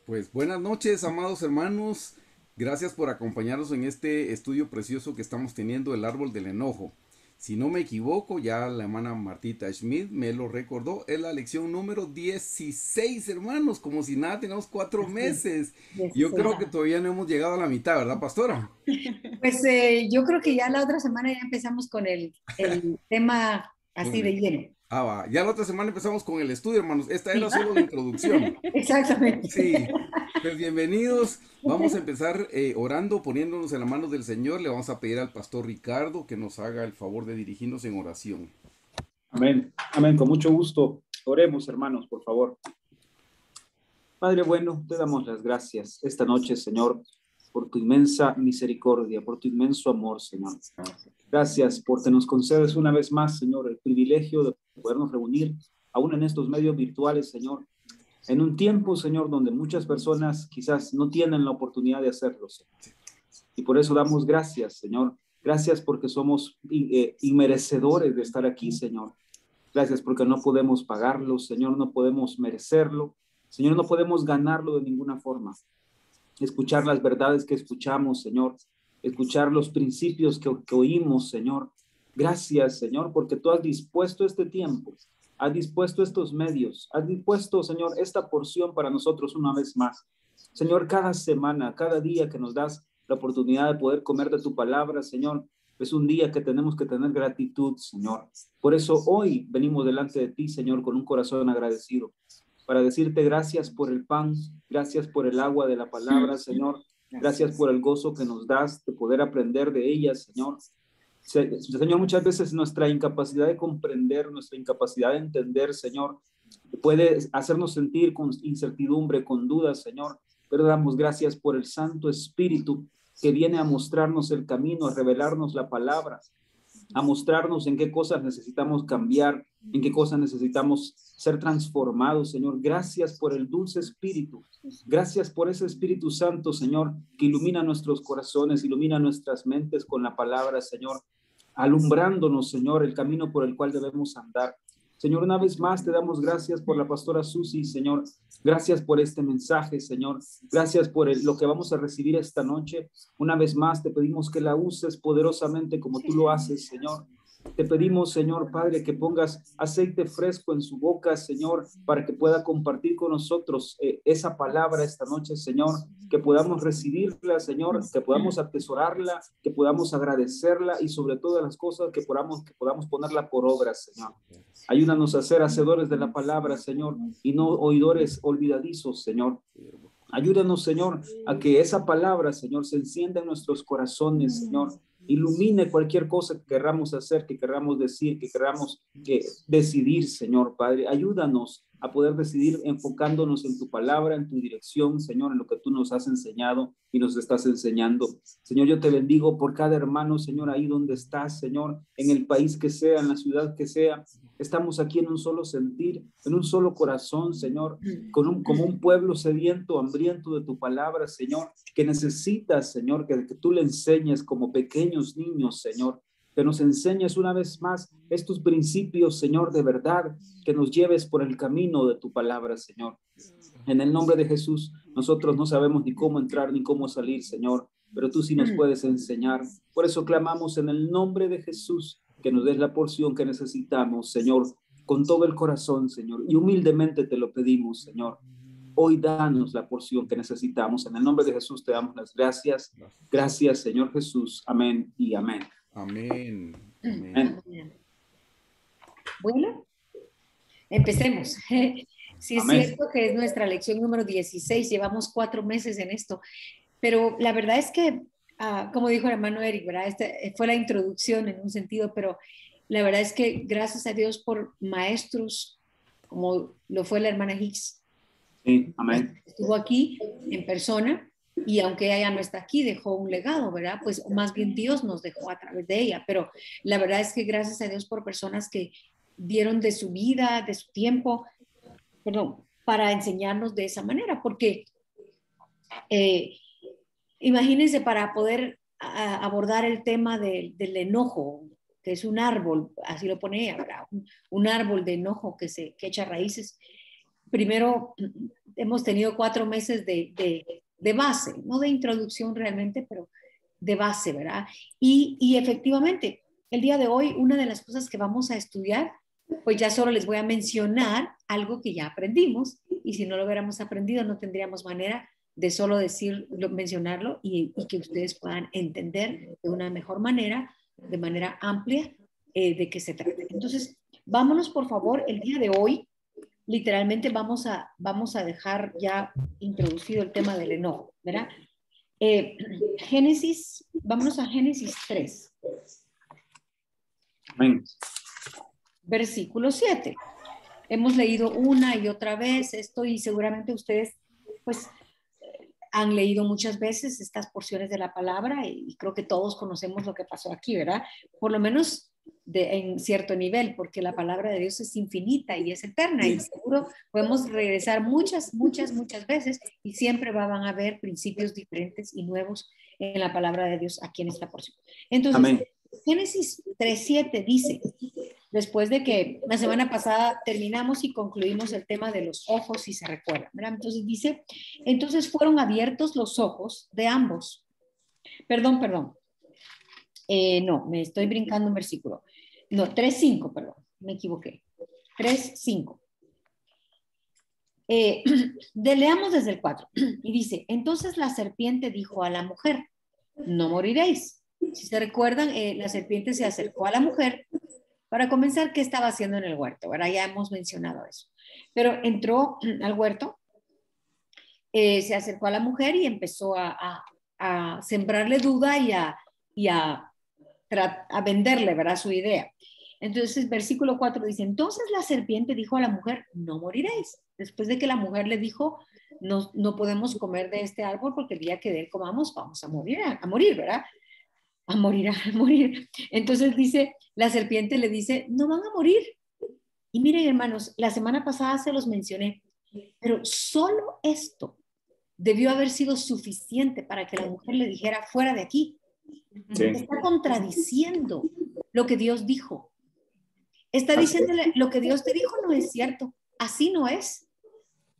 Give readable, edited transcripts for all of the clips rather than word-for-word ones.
Pues buenas noches, amados hermanos. Gracias por acompañarnos en este estudio precioso que estamos teniendo, el árbol del enojo. Si no me equivoco, ya la hermana Martita Schmidt me lo recordó, es la lección número 16, hermanos, como si nada, tenemos 4 meses. Yo 16. creo que todavía no hemos llegado a la mitad, ¿verdad, pastora? Pues yo creo que ya la otra semana ya empezamos con el tema Con así de el- lleno. va. Ya la otra semana empezamos con el estudio, hermanos. Esta era Sí, solo la introducción. exactamente. Sí, pues bienvenidos. Vamos a empezar orando, poniéndonos en las manos del Señor. Le vamos a pedir al pastor Ricardo que nos haga el favor de dirigirnos en oración. Amén. Amén. Con mucho gusto. Oremos, hermanos, por favor. Padre bueno, te damos las gracias esta noche, Señor, por tu inmensa misericordia, por tu inmenso amor, Señor. Gracias porque nos concedes una vez más, Señor, el privilegio de podernos reunir, aún en estos medios virtuales, Señor, en un tiempo, Señor, donde muchas personas quizás no tienen la oportunidad de hacerlo, Señor. Y por eso damos gracias, Señor. Gracias porque somos inmerecedores de estar aquí, Señor. Gracias porque no podemos pagarlo, Señor, no podemos merecerlo. Señor, no podemos ganarlo de ninguna forma. Escuchar las verdades que escuchamos, Señor. Escuchar los principios que oímos, Señor. Gracias, Señor, porque tú has dispuesto este tiempo, has dispuesto estos medios, has dispuesto, Señor, esta porción para nosotros una vez más. Señor, cada semana, cada día que nos das la oportunidad de poder comer de tu palabra, Señor, es un día que tenemos que tener gratitud, Señor. Por eso hoy venimos delante de ti, Señor, con un corazón agradecido, para decirte gracias por el pan, gracias por el agua de la palabra, Señor. Gracias por el gozo que nos das de poder aprender de ella, Señor. Señor, muchas veces nuestra incapacidad de comprender, nuestra incapacidad de entender, Señor, puede hacernos sentir con incertidumbre, con dudas, Señor, pero damos gracias por el Santo Espíritu que viene a mostrarnos el camino, a revelarnos la palabra, a mostrarnos en qué cosas necesitamos cambiar, en qué cosas necesitamos ser transformados, Señor. Gracias por el dulce Espíritu. Gracias por ese Espíritu Santo, Señor, que ilumina nuestros corazones, ilumina nuestras mentes con la palabra, Señor, alumbrándonos, Señor, el camino por el cual debemos andar. Señor, una vez más te damos gracias por la pastora Susi, Señor. Gracias por este mensaje, Señor. Gracias por lo que vamos a recibir esta noche. Una vez más te pedimos que la uses poderosamente como tú lo haces, Señor. Te pedimos, Señor Padre, que pongas aceite fresco en su boca, Señor, para que pueda compartir con nosotros esa palabra esta noche, Señor, que podamos recibirla, Señor, que podamos atesorarla, que podamos agradecerla y sobre todas las cosas que podamos ponerla por obra, Señor. Ayúdanos a ser hacedores de la palabra, Señor, y no oidores olvidadizos, Señor. Ayúdanos, Señor, a que esa palabra, Señor, se encienda en nuestros corazones, Señor. Ilumine cualquier cosa que querramos hacer, que querramos decir, que queramos decidir, Señor Padre. Ayúdanos a poder decidir enfocándonos en tu palabra, en tu dirección, Señor, en lo que tú nos has enseñado y nos estás enseñando. Señor, yo te bendigo por cada hermano, Señor, ahí donde estás, Señor, en el país que sea, en la ciudad que sea. Estamos aquí en un solo sentir, en un solo corazón, Señor, como un pueblo sediento, hambriento de tu palabra, Señor, que necesitas, Señor, que tú le enseñes como pequeños niños, Señor, que nos enseñes una vez más estos principios, Señor, de verdad, que nos lleves por el camino de tu palabra, Señor. En el nombre de Jesús, nosotros no sabemos ni cómo entrar ni cómo salir, Señor, pero tú sí nos puedes enseñar. Por eso clamamos en el nombre de Jesús que nos des la porción que necesitamos, Señor, con todo el corazón, Señor, y humildemente te lo pedimos, Señor. Hoy danos la porción que necesitamos. En el nombre de Jesús te damos las gracias. Gracias, Señor Jesús. Amén y amén. Amén. Amén. Amén. Bueno, empecemos. Sí es Amén. cierto que es nuestra lección número 16, llevamos 4 meses en esto, pero la verdad es que, como dijo el hermano Eric, ¿verdad? Esta fue la introducción en un sentido, pero la verdad es que gracias a Dios por maestros como lo fue la hermana Hicks, Sí, amén. estuvo aquí en persona y aunque ella no está aquí, dejó un legado, ¿verdad? Pues más bien Dios nos dejó a través de ella, pero la verdad es que gracias a Dios por personas que dieron de su vida, de su tiempo, perdón, para enseñarnos de esa manera, porque eh, imagínense para poder abordar el tema del enojo, que es un árbol, así lo pone ella, ¿verdad? Un árbol de enojo que echa raíces. primero hemos tenido 4 meses de base, no de introducción realmente, pero de base, ¿verdad? Y efectivamente, el día de hoy, una de las cosas que vamos a estudiar, pues ya solo les voy a mencionar algo que ya aprendimos, y si no lo hubiéramos aprendido, no tendríamos manera de solo mencionarlo y que ustedes puedan entender de una mejor manera, de manera amplia, de qué se trata. Entonces, vámonos por favor, el día de hoy, literalmente vamos a dejar ya introducido el tema del enojo, ¿verdad? Vámonos a Génesis 3. Amén. Versículo 7. Hemos leído una y otra vez esto y seguramente ustedes pues han leído muchas veces estas porciones de la palabra y creo que todos conocemos lo que pasó aquí, ¿verdad? Por lo menos en cierto nivel, porque la palabra de Dios es infinita y es eterna y seguro podemos regresar muchas veces y siempre van a haber principios diferentes y nuevos en la palabra de Dios aquí en esta porción. Entonces, amén. Génesis 3:7 dice, después de que la semana pasada terminamos y concluimos el tema de los ojos, si se recuerdan, ¿verdad? Entonces dice, entonces fueron abiertos los ojos de ambos. Perdón. No, me estoy brincando un versículo. No, 3:5, perdón, me equivoqué. 3:5. Leamos desde el 4. Y dice, entonces la serpiente dijo a la mujer, no moriréis. Si se recuerdan, la serpiente se acercó a la mujer. Para comenzar, ¿qué estaba haciendo en el huerto? Ahora ya hemos mencionado eso. Pero entró al huerto, se acercó a la mujer y empezó a sembrarle duda y a venderle, ¿verdad? Su idea. Entonces, versículo 4 dice, entonces la serpiente dijo a la mujer, no moriréis. Después de que la mujer le dijo, no podemos comer de este árbol porque el día que de él comamos vamos a morir, ¿verdad? A morir. Entonces dice, la serpiente le dice, no van a morir. Y miren, hermanos, la semana pasada se los mencioné, pero solo esto debió haber sido suficiente para que la mujer le dijera, fuera de aquí. Sí. Está contradiciendo lo que Dios dijo. Está diciéndole, lo que Dios te dijo no es cierto. Así no es.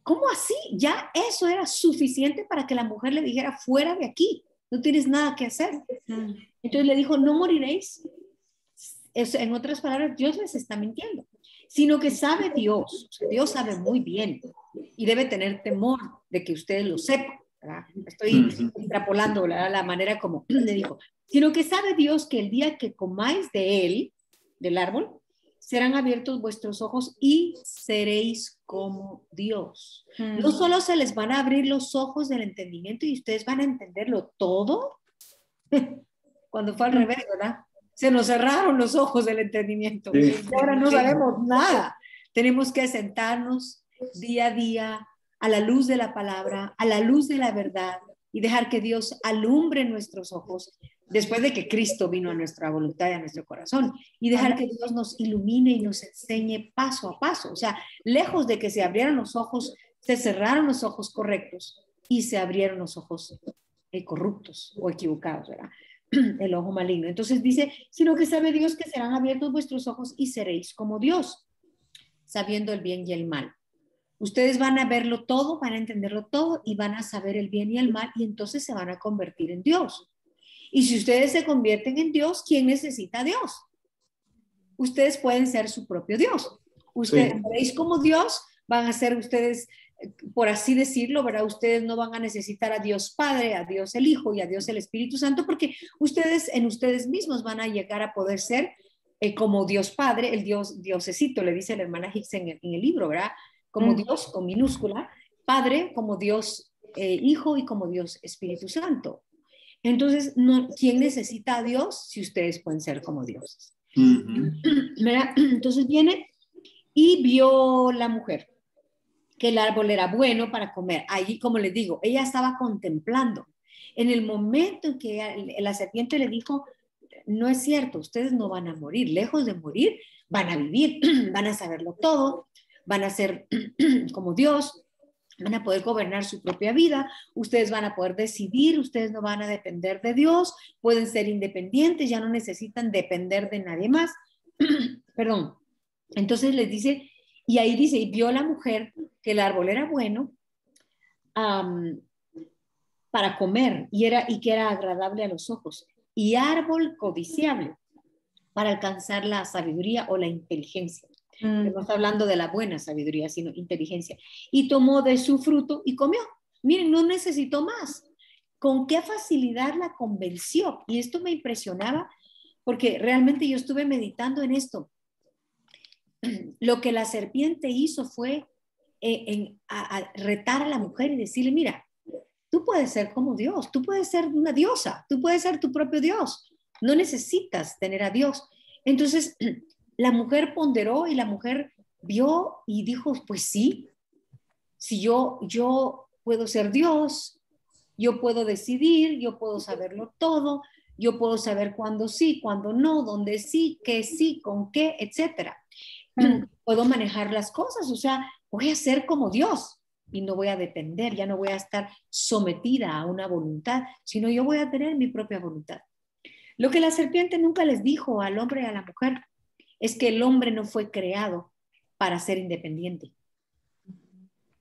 ¿Cómo así? Ya eso era suficiente para que la mujer le dijera, fuera de aquí. No tienes nada que hacer. Entonces le dijo, no moriréis. En otras palabras, Dios les está mintiendo. Sino que sabe Dios. O sea, Dios sabe muy bien. Y debe tener temor de que ustedes lo sepan. ¿Verdad? Estoy extrapolando, ¿verdad? La manera como le dijo. Sino que sabe Dios que el día que comáis de él, del árbol, serán abiertos vuestros ojos y seréis como Dios. No solo se les van a abrir los ojos del entendimiento y ustedes van a entenderlo todo. Cuando fue al revés, ¿verdad? Se nos cerraron los ojos del entendimiento. Sí. Y ahora no sabemos nada. Tenemos que sentarnos día a día a la luz de la palabra, a la luz de la verdad y dejar que Dios alumbre nuestros ojos después de que Cristo vino a nuestra voluntad y a nuestro corazón y dejar que Dios nos ilumine y nos enseñe paso a paso. O sea, lejos de que se abrieran los ojos, se cerraron los ojos correctos y se abrieron los ojos corruptos o equivocados, ¿verdad? El ojo maligno. Entonces dice, sino que sabe Dios que serán abiertos vuestros ojos y seréis como Dios, sabiendo el bien y el mal. Ustedes van a verlo todo, van a entenderlo todo y van a saber el bien y el mal y entonces se van a convertir en Dios. Y si ustedes se convierten en Dios, ¿quién necesita a Dios? Ustedes pueden ser su propio Dios. Ustedes veréis como Dios, van a ser ustedes, por así decirlo, ¿verdad? Ustedes no van a necesitar a Dios Padre, a Dios el Hijo y a Dios el Espíritu Santo, porque ustedes en ustedes mismos van a llegar a poder ser como Dios Padre, el Diosecito, le dice la hermana Hicks en el libro, ¿verdad? Como Dios con minúscula, Padre, como Dios Hijo y como Dios Espíritu Santo. Entonces, ¿quién necesita a Dios si ustedes pueden ser como dioses? Entonces viene y vio la mujer que el árbol era bueno para comer. Allí, como les digo, ella estaba contemplando. En el momento en que la serpiente le dijo, no es cierto, ustedes no van a morir, lejos de morir, van a vivir, van a saberlo todo, van a ser como Dios, van a poder gobernar su propia vida, ustedes van a poder decidir, ustedes no van a depender de Dios, pueden ser independientes, ya no necesitan depender de nadie más. Perdón. Entonces les dice, Y ahí dice, y vio la mujer que el árbol era bueno para comer y que era agradable a los ojos, y árbol codiciable para alcanzar la sabiduría o la inteligencia. No está hablando de la buena sabiduría, sino inteligencia. Y tomó de su fruto y comió. Miren, no necesitó más. Con qué facilidad la convenció. Y esto me impresionaba porque realmente yo estuve meditando en esto. Lo que la serpiente hizo fue a retar a la mujer y decirle, mira, tú puedes ser como Dios, tú puedes ser una diosa, tú puedes ser tu propio Dios. No necesitas tener a Dios. Entonces, la mujer ponderó y la mujer vio y dijo, pues sí, si yo puedo ser Dios, yo puedo decidir, yo puedo saberlo todo, yo puedo saber cuándo sí, cuándo no, dónde sí, con qué, etcétera. Puedo manejar las cosas, o sea, voy a ser como Dios y no voy a depender, ya no voy a estar sometida a una voluntad, sino yo voy a tener mi propia voluntad. Lo que la serpiente nunca les dijo al hombre y a la mujer es que el hombre no fue creado para ser independiente.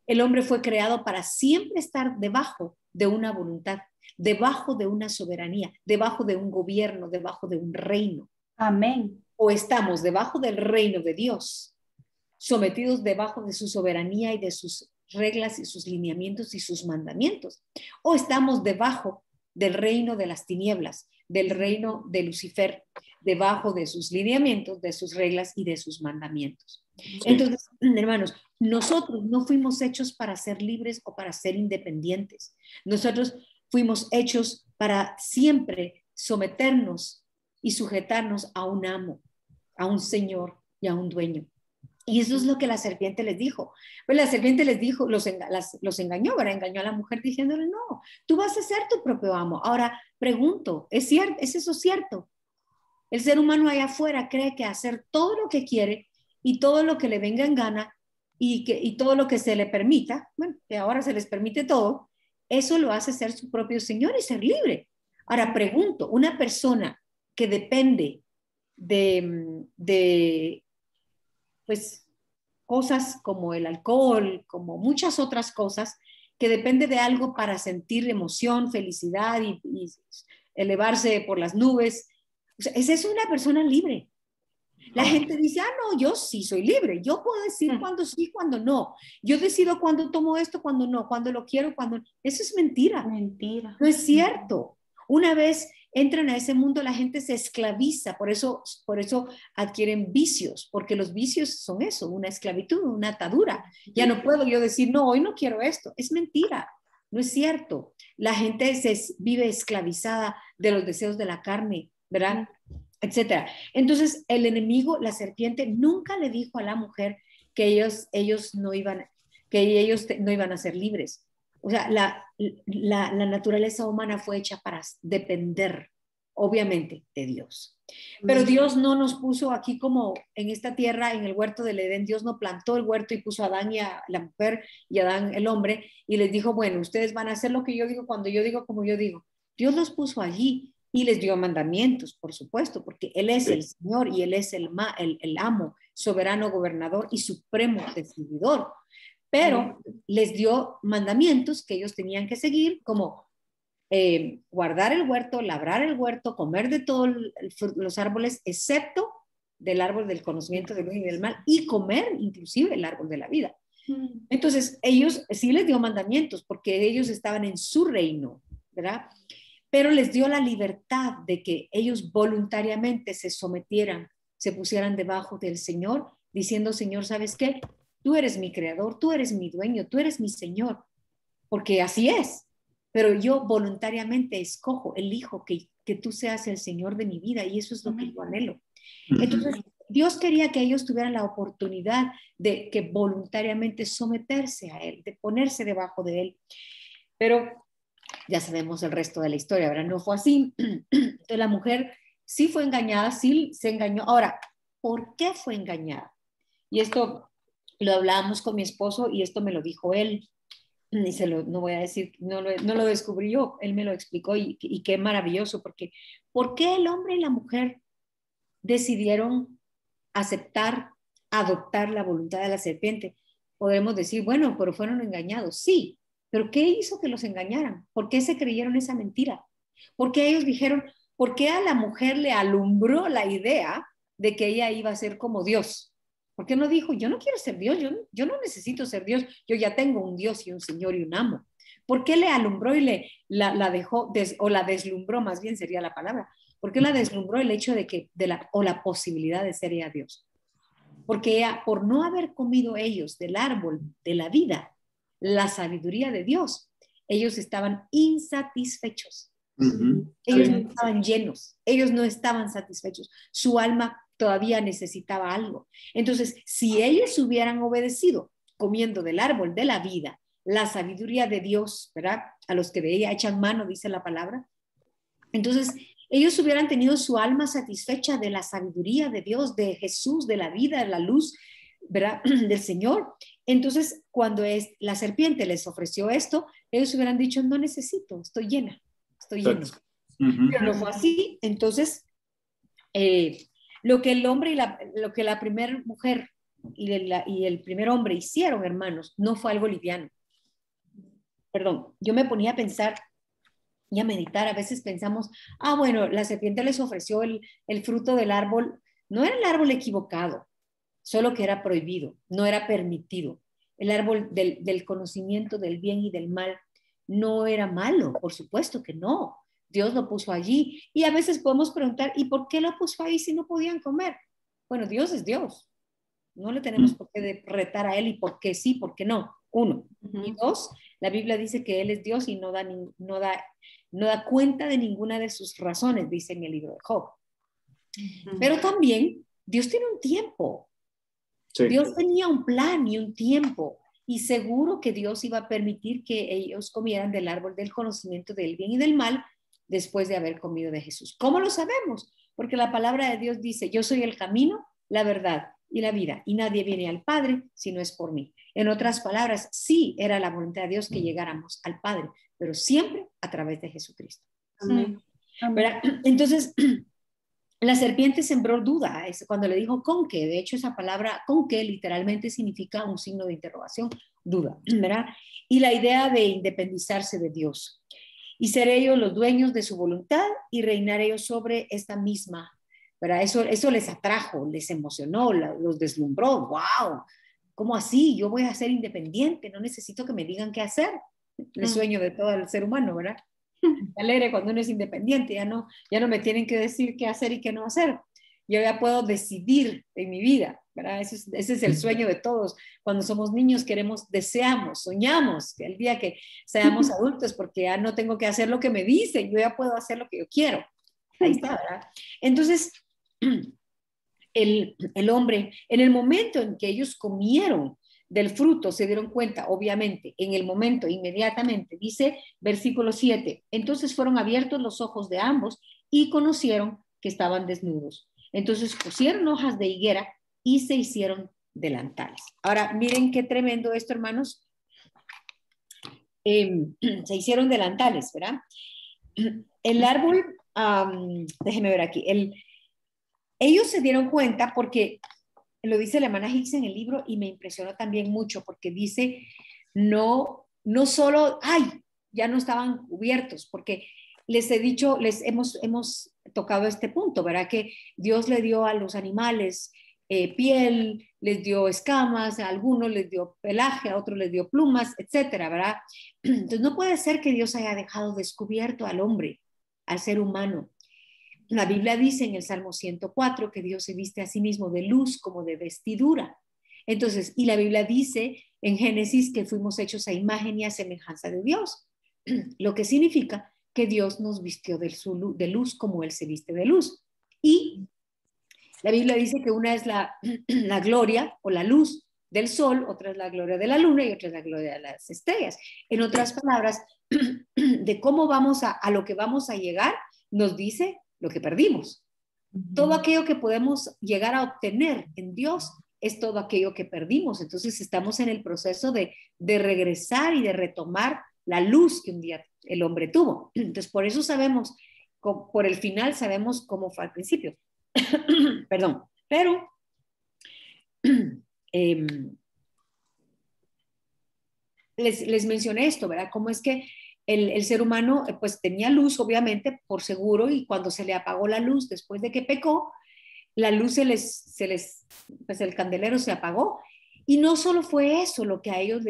El hombre fue creado para siempre estar debajo de una voluntad, debajo de una soberanía, debajo de un gobierno, debajo de un reino. Amén. O estamos debajo del reino de Dios, sometidos debajo de su soberanía y de sus reglas y sus lineamientos y sus mandamientos, o estamos debajo del reino de las tinieblas, del reino de Lucifer, debajo de sus lineamientos, de sus reglas y de sus mandamientos. Sí. Entonces, hermanos, nosotros no fuimos hechos para ser libres o para ser independientes. Nosotros fuimos hechos para siempre someternos y sujetarnos a un amo, a un señor y a un dueño. Y eso es lo que la serpiente les dijo. Pues la serpiente les dijo, los engañó, ¿verdad? Engañó a la mujer diciéndole, no, tú vas a ser tu propio amo. Ahora, pregunto, ¿es eso cierto? El ser humano allá afuera cree que hacer todo lo que quiere y todo lo que le venga en gana y todo lo que se le permita, bueno, que ahora se les permite todo, eso lo hace ser su propio señor y ser libre. Ahora, pregunto, una persona que depende de pues cosas como el alcohol, como muchas otras cosas, que depende de algo para sentir emoción, felicidad y elevarse por las nubes. O sea, ¿es eso una persona libre? La gente dice, no, yo sí soy libre, yo puedo decir cuándo sí, cuándo no. Yo decido cuándo tomo esto, cuándo no, cuándo lo quiero, cuándo no. Eso es mentira. Mentira. No es cierto. Una vez entran a ese mundo, la gente se esclaviza, por eso adquieren vicios, porque los vicios son eso, una esclavitud, una atadura. Ya no puedo yo decir, no, hoy no quiero esto. Es mentira, no es cierto. La gente vive esclavizada de los deseos de la carne, ¿verdad? Etcétera. Entonces, el enemigo, la serpiente, nunca le dijo a la mujer que ellos no iban a ser libres. O sea, la naturaleza humana fue hecha para depender, obviamente, de Dios. Pero Dios no nos puso aquí como en esta tierra, en el huerto del Edén. Dios no plantó el huerto y puso a Adán y a la mujer y a Adán el hombre y les dijo, bueno, ustedes van a hacer lo que yo digo, cuando yo digo, como yo digo. Dios los puso allí y les dio mandamientos, por supuesto, porque Él es el Señor y Él es el amo, soberano, gobernador y supremo decididor. Pero les dio mandamientos que ellos tenían que seguir, como guardar el huerto, labrar el huerto, comer de todos los árboles, excepto del árbol del conocimiento del bien y del mal, y comer inclusive el árbol de la vida. Entonces, ellos sí les dio mandamientos, porque ellos estaban en su reino, ¿verdad? Pero les dio la libertad de que ellos voluntariamente se sometieran, se pusieran debajo del Señor, diciendo, Señor, ¿sabes qué? Tú eres mi creador, tú eres mi dueño, tú eres mi Señor, porque así es. Pero yo voluntariamente elijo que tú seas el Señor de mi vida y eso es lo que yo anhelo. Entonces, Dios quería que ellos tuvieran la oportunidad de que voluntariamente someterse a Él, de ponerse debajo de Él. Pero ya sabemos el resto de la historia, ¿verdad? No fue así. Entonces, la mujer sí fue engañada, sí se engañó. Ahora, ¿por qué fue engañada? Y esto lo hablábamos con mi esposo y esto me lo dijo él. Y no voy a decir, no lo descubrí yo, él me lo explicó y qué maravilloso, porque ¿por qué el hombre y la mujer decidieron aceptar adoptar la voluntad de la serpiente. Podremos decir, bueno, pero fueron engañados. Sí, pero ¿qué hizo que los engañaran? ¿Por qué se creyeron esa mentira? ¿Por qué ellos dijeron, por qué a la mujer le alumbró la idea de que ella iba a ser como Dios? ¿Por qué no dijo, yo no quiero ser Dios, yo no necesito ser Dios, yo ya tengo un Dios y un Señor y un amo? ¿Por qué le alumbró y la dejó, o la deslumbró, más bien sería la palabra? ¿Por qué la deslumbró el hecho de que, o la posibilidad de ser ella Dios? Porque ella, por no haber comido ellos del árbol de la vida, la sabiduría de Dios, ellos estaban insatisfechos. Ellos no estaban llenos, ellos no estaban satisfechos. Su alma todavía necesitaba algo. Entonces, si ellos hubieran obedecido comiendo del árbol de la vida, la sabiduría de Dios, ¿verdad? A los que de ella echan mano, dice la palabra. Entonces, ellos hubieran tenido su alma satisfecha de la sabiduría de Dios, de Jesús, de la vida, de la luz, ¿verdad? Del Señor. Entonces, cuando la serpiente les ofreció esto, ellos hubieran dicho, no necesito, estoy llena, estoy lleno. Pero no fue así. Entonces, lo que el hombre lo que la primera mujer y el primer hombre hicieron, hermanos, no fue algo liviano. Perdón, yo me ponía a pensar y a meditar. A veces pensamos, bueno, la serpiente les ofreció el fruto del árbol. No era el árbol equivocado, solo que era prohibido, no era permitido. El árbol del conocimiento del bien y del mal no era malo, por supuesto que no. Dios lo puso allí. Y a veces podemos preguntar, ¿y por qué lo puso ahí si no podían comer? Bueno, Dios es Dios. No le tenemos por qué retar a Él y por qué sí, por qué no. Uno. Y dos, la Biblia dice que Él es Dios y no da cuenta de ninguna de sus razones, dice en el libro de Job. Pero también Dios tiene un tiempo. Sí. Dios tenía un plan y un tiempo. Y seguro que Dios iba a permitir que ellos comieran del árbol del conocimiento del bien y del mal después de haber comido de Jesús. ¿Cómo lo sabemos? Porque la palabra de Dios dice, yo soy el camino, la verdad y la vida, y nadie viene al Padre si no es por mí. En otras palabras, sí era la voluntad de Dios que llegáramos al Padre, pero siempre a través de Jesucristo. Amén. Amén. Entonces, la serpiente sembró duda cuando le dijo con qué. De hecho, esa palabra con qué literalmente significa un signo de interrogación, duda, ¿verdad? Y la idea de independizarse de Dios y ser ellos los dueños de su voluntad y reinar ellos sobre esta misma, ¿verdad? Eso les atrajo, les emocionó, los deslumbró. ¡Wow! ¿Cómo así? Yo voy a ser independiente, no necesito que me digan qué hacer. El sueño de todo el ser humano, ¿verdad? Me alegre cuando uno es independiente, ya no me tienen que decir qué hacer y qué no hacer. Yo ya puedo decidir en mi vida, ¿verdad? Ese es el sueño de todos. Cuando somos niños deseamos, soñamos que el día que seamos adultos, porque ya no tengo que hacer lo que me dicen, yo ya puedo hacer lo que yo quiero. Ahí está, ¿verdad? Entonces, el hombre, en el momento en que ellos comieron del fruto, se dieron cuenta, obviamente, en el momento, inmediatamente, dice versículo 7, entonces fueron abiertos los ojos de ambos y conocieron que estaban desnudos. Entonces pusieron hojas de higuera y se hicieron delantales. Ahora, miren qué tremendo esto, hermanos. Se hicieron delantales, ¿verdad? El árbol, déjenme ver aquí, ellos se dieron cuenta porque lo dice la hermana Hicks en el libro y me impresionó también mucho porque dice, no solo, ya no estaban cubiertos, porque les he dicho, hemos tocado este punto, ¿verdad? Que Dios le dio a los animales piel, les dio escamas, a algunos les dio pelaje, a otros les dio plumas, etcétera, ¿verdad? Entonces no puede ser que Dios haya dejado descubierto al hombre, al ser humano. La Biblia dice en el Salmo 104 que Dios se viste a sí mismo de luz como de vestidura. Entonces, y la Biblia dice en Génesis que fuimos hechos a imagen y a semejanza de Dios, lo que significa que Dios nos vistió de luz como Él se viste de luz. Y la Biblia dice que una es la gloria o la luz del sol, otra es la gloria de la luna y otra es la gloria de las estrellas. En otras palabras, de cómo vamos a lo que vamos a llegar, nos dice lo que perdimos. Todo aquello que podemos llegar a obtener en Dios es todo aquello que perdimos. Entonces estamos en el proceso de regresar y de retomar la luz que un día el hombre tuvo. Entonces por eso sabemos, por el final sabemos cómo fue al principio. Perdón, pero les mencioné esto, ¿verdad? Cómo es que el ser humano pues tenía luz, obviamente, por seguro, y cuando se le apagó la luz después de que pecó, la luz pues el candelero se apagó. Y no solo fue eso lo que a ellos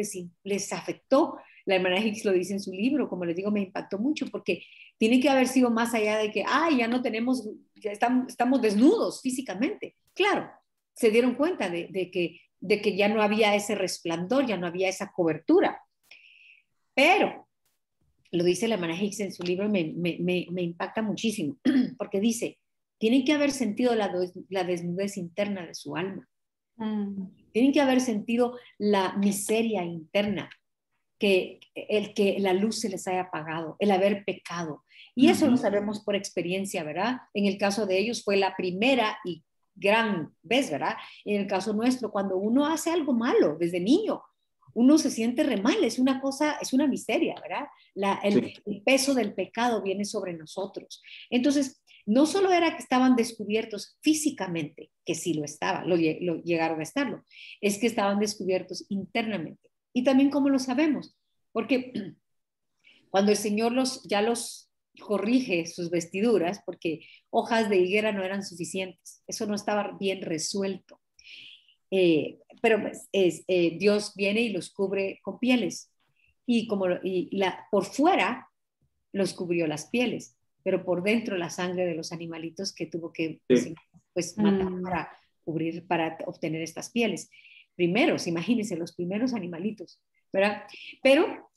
les afectó. La hermana Hicks lo dice en su libro, como les digo, me impactó mucho, porque tiene que haber sido más allá de que, ya no tenemos, ya estamos desnudos físicamente. Claro, se dieron cuenta de que ya no había ese resplandor, ya no había esa cobertura. Pero, lo dice la hermana Hicks en su libro, me impacta muchísimo, porque dice, tienen que haber sentido la desnudez interna de su alma. Tienen que haber sentido la miseria interna, que la luz se les haya apagado, el haber pecado. Y eso lo sabemos por experiencia, ¿verdad? En el caso de ellos fue la primera y gran vez, ¿verdad? En el caso nuestro, cuando uno hace algo malo desde niño, uno se siente re mal, es una cosa, es una miseria, ¿verdad? El peso del pecado viene sobre nosotros. Entonces, no solo era que estaban descubiertos físicamente, que sí lo estaban, lo llegaron a estarlo, es que estaban descubiertos internamente. Y también cómo lo sabemos, porque cuando el Señor ya los corrige sus vestiduras, porque hojas de higuera no eran suficientes, eso no estaba bien resuelto. Pero pues, Dios viene y los cubre con pieles, y por fuera los cubrió las pieles, pero por dentro la sangre de los animalitos que tuvo que pues, matar para cubrir, para obtener estas pieles. Primeros, imagínense, los primeros animalitos, ¿verdad? Pero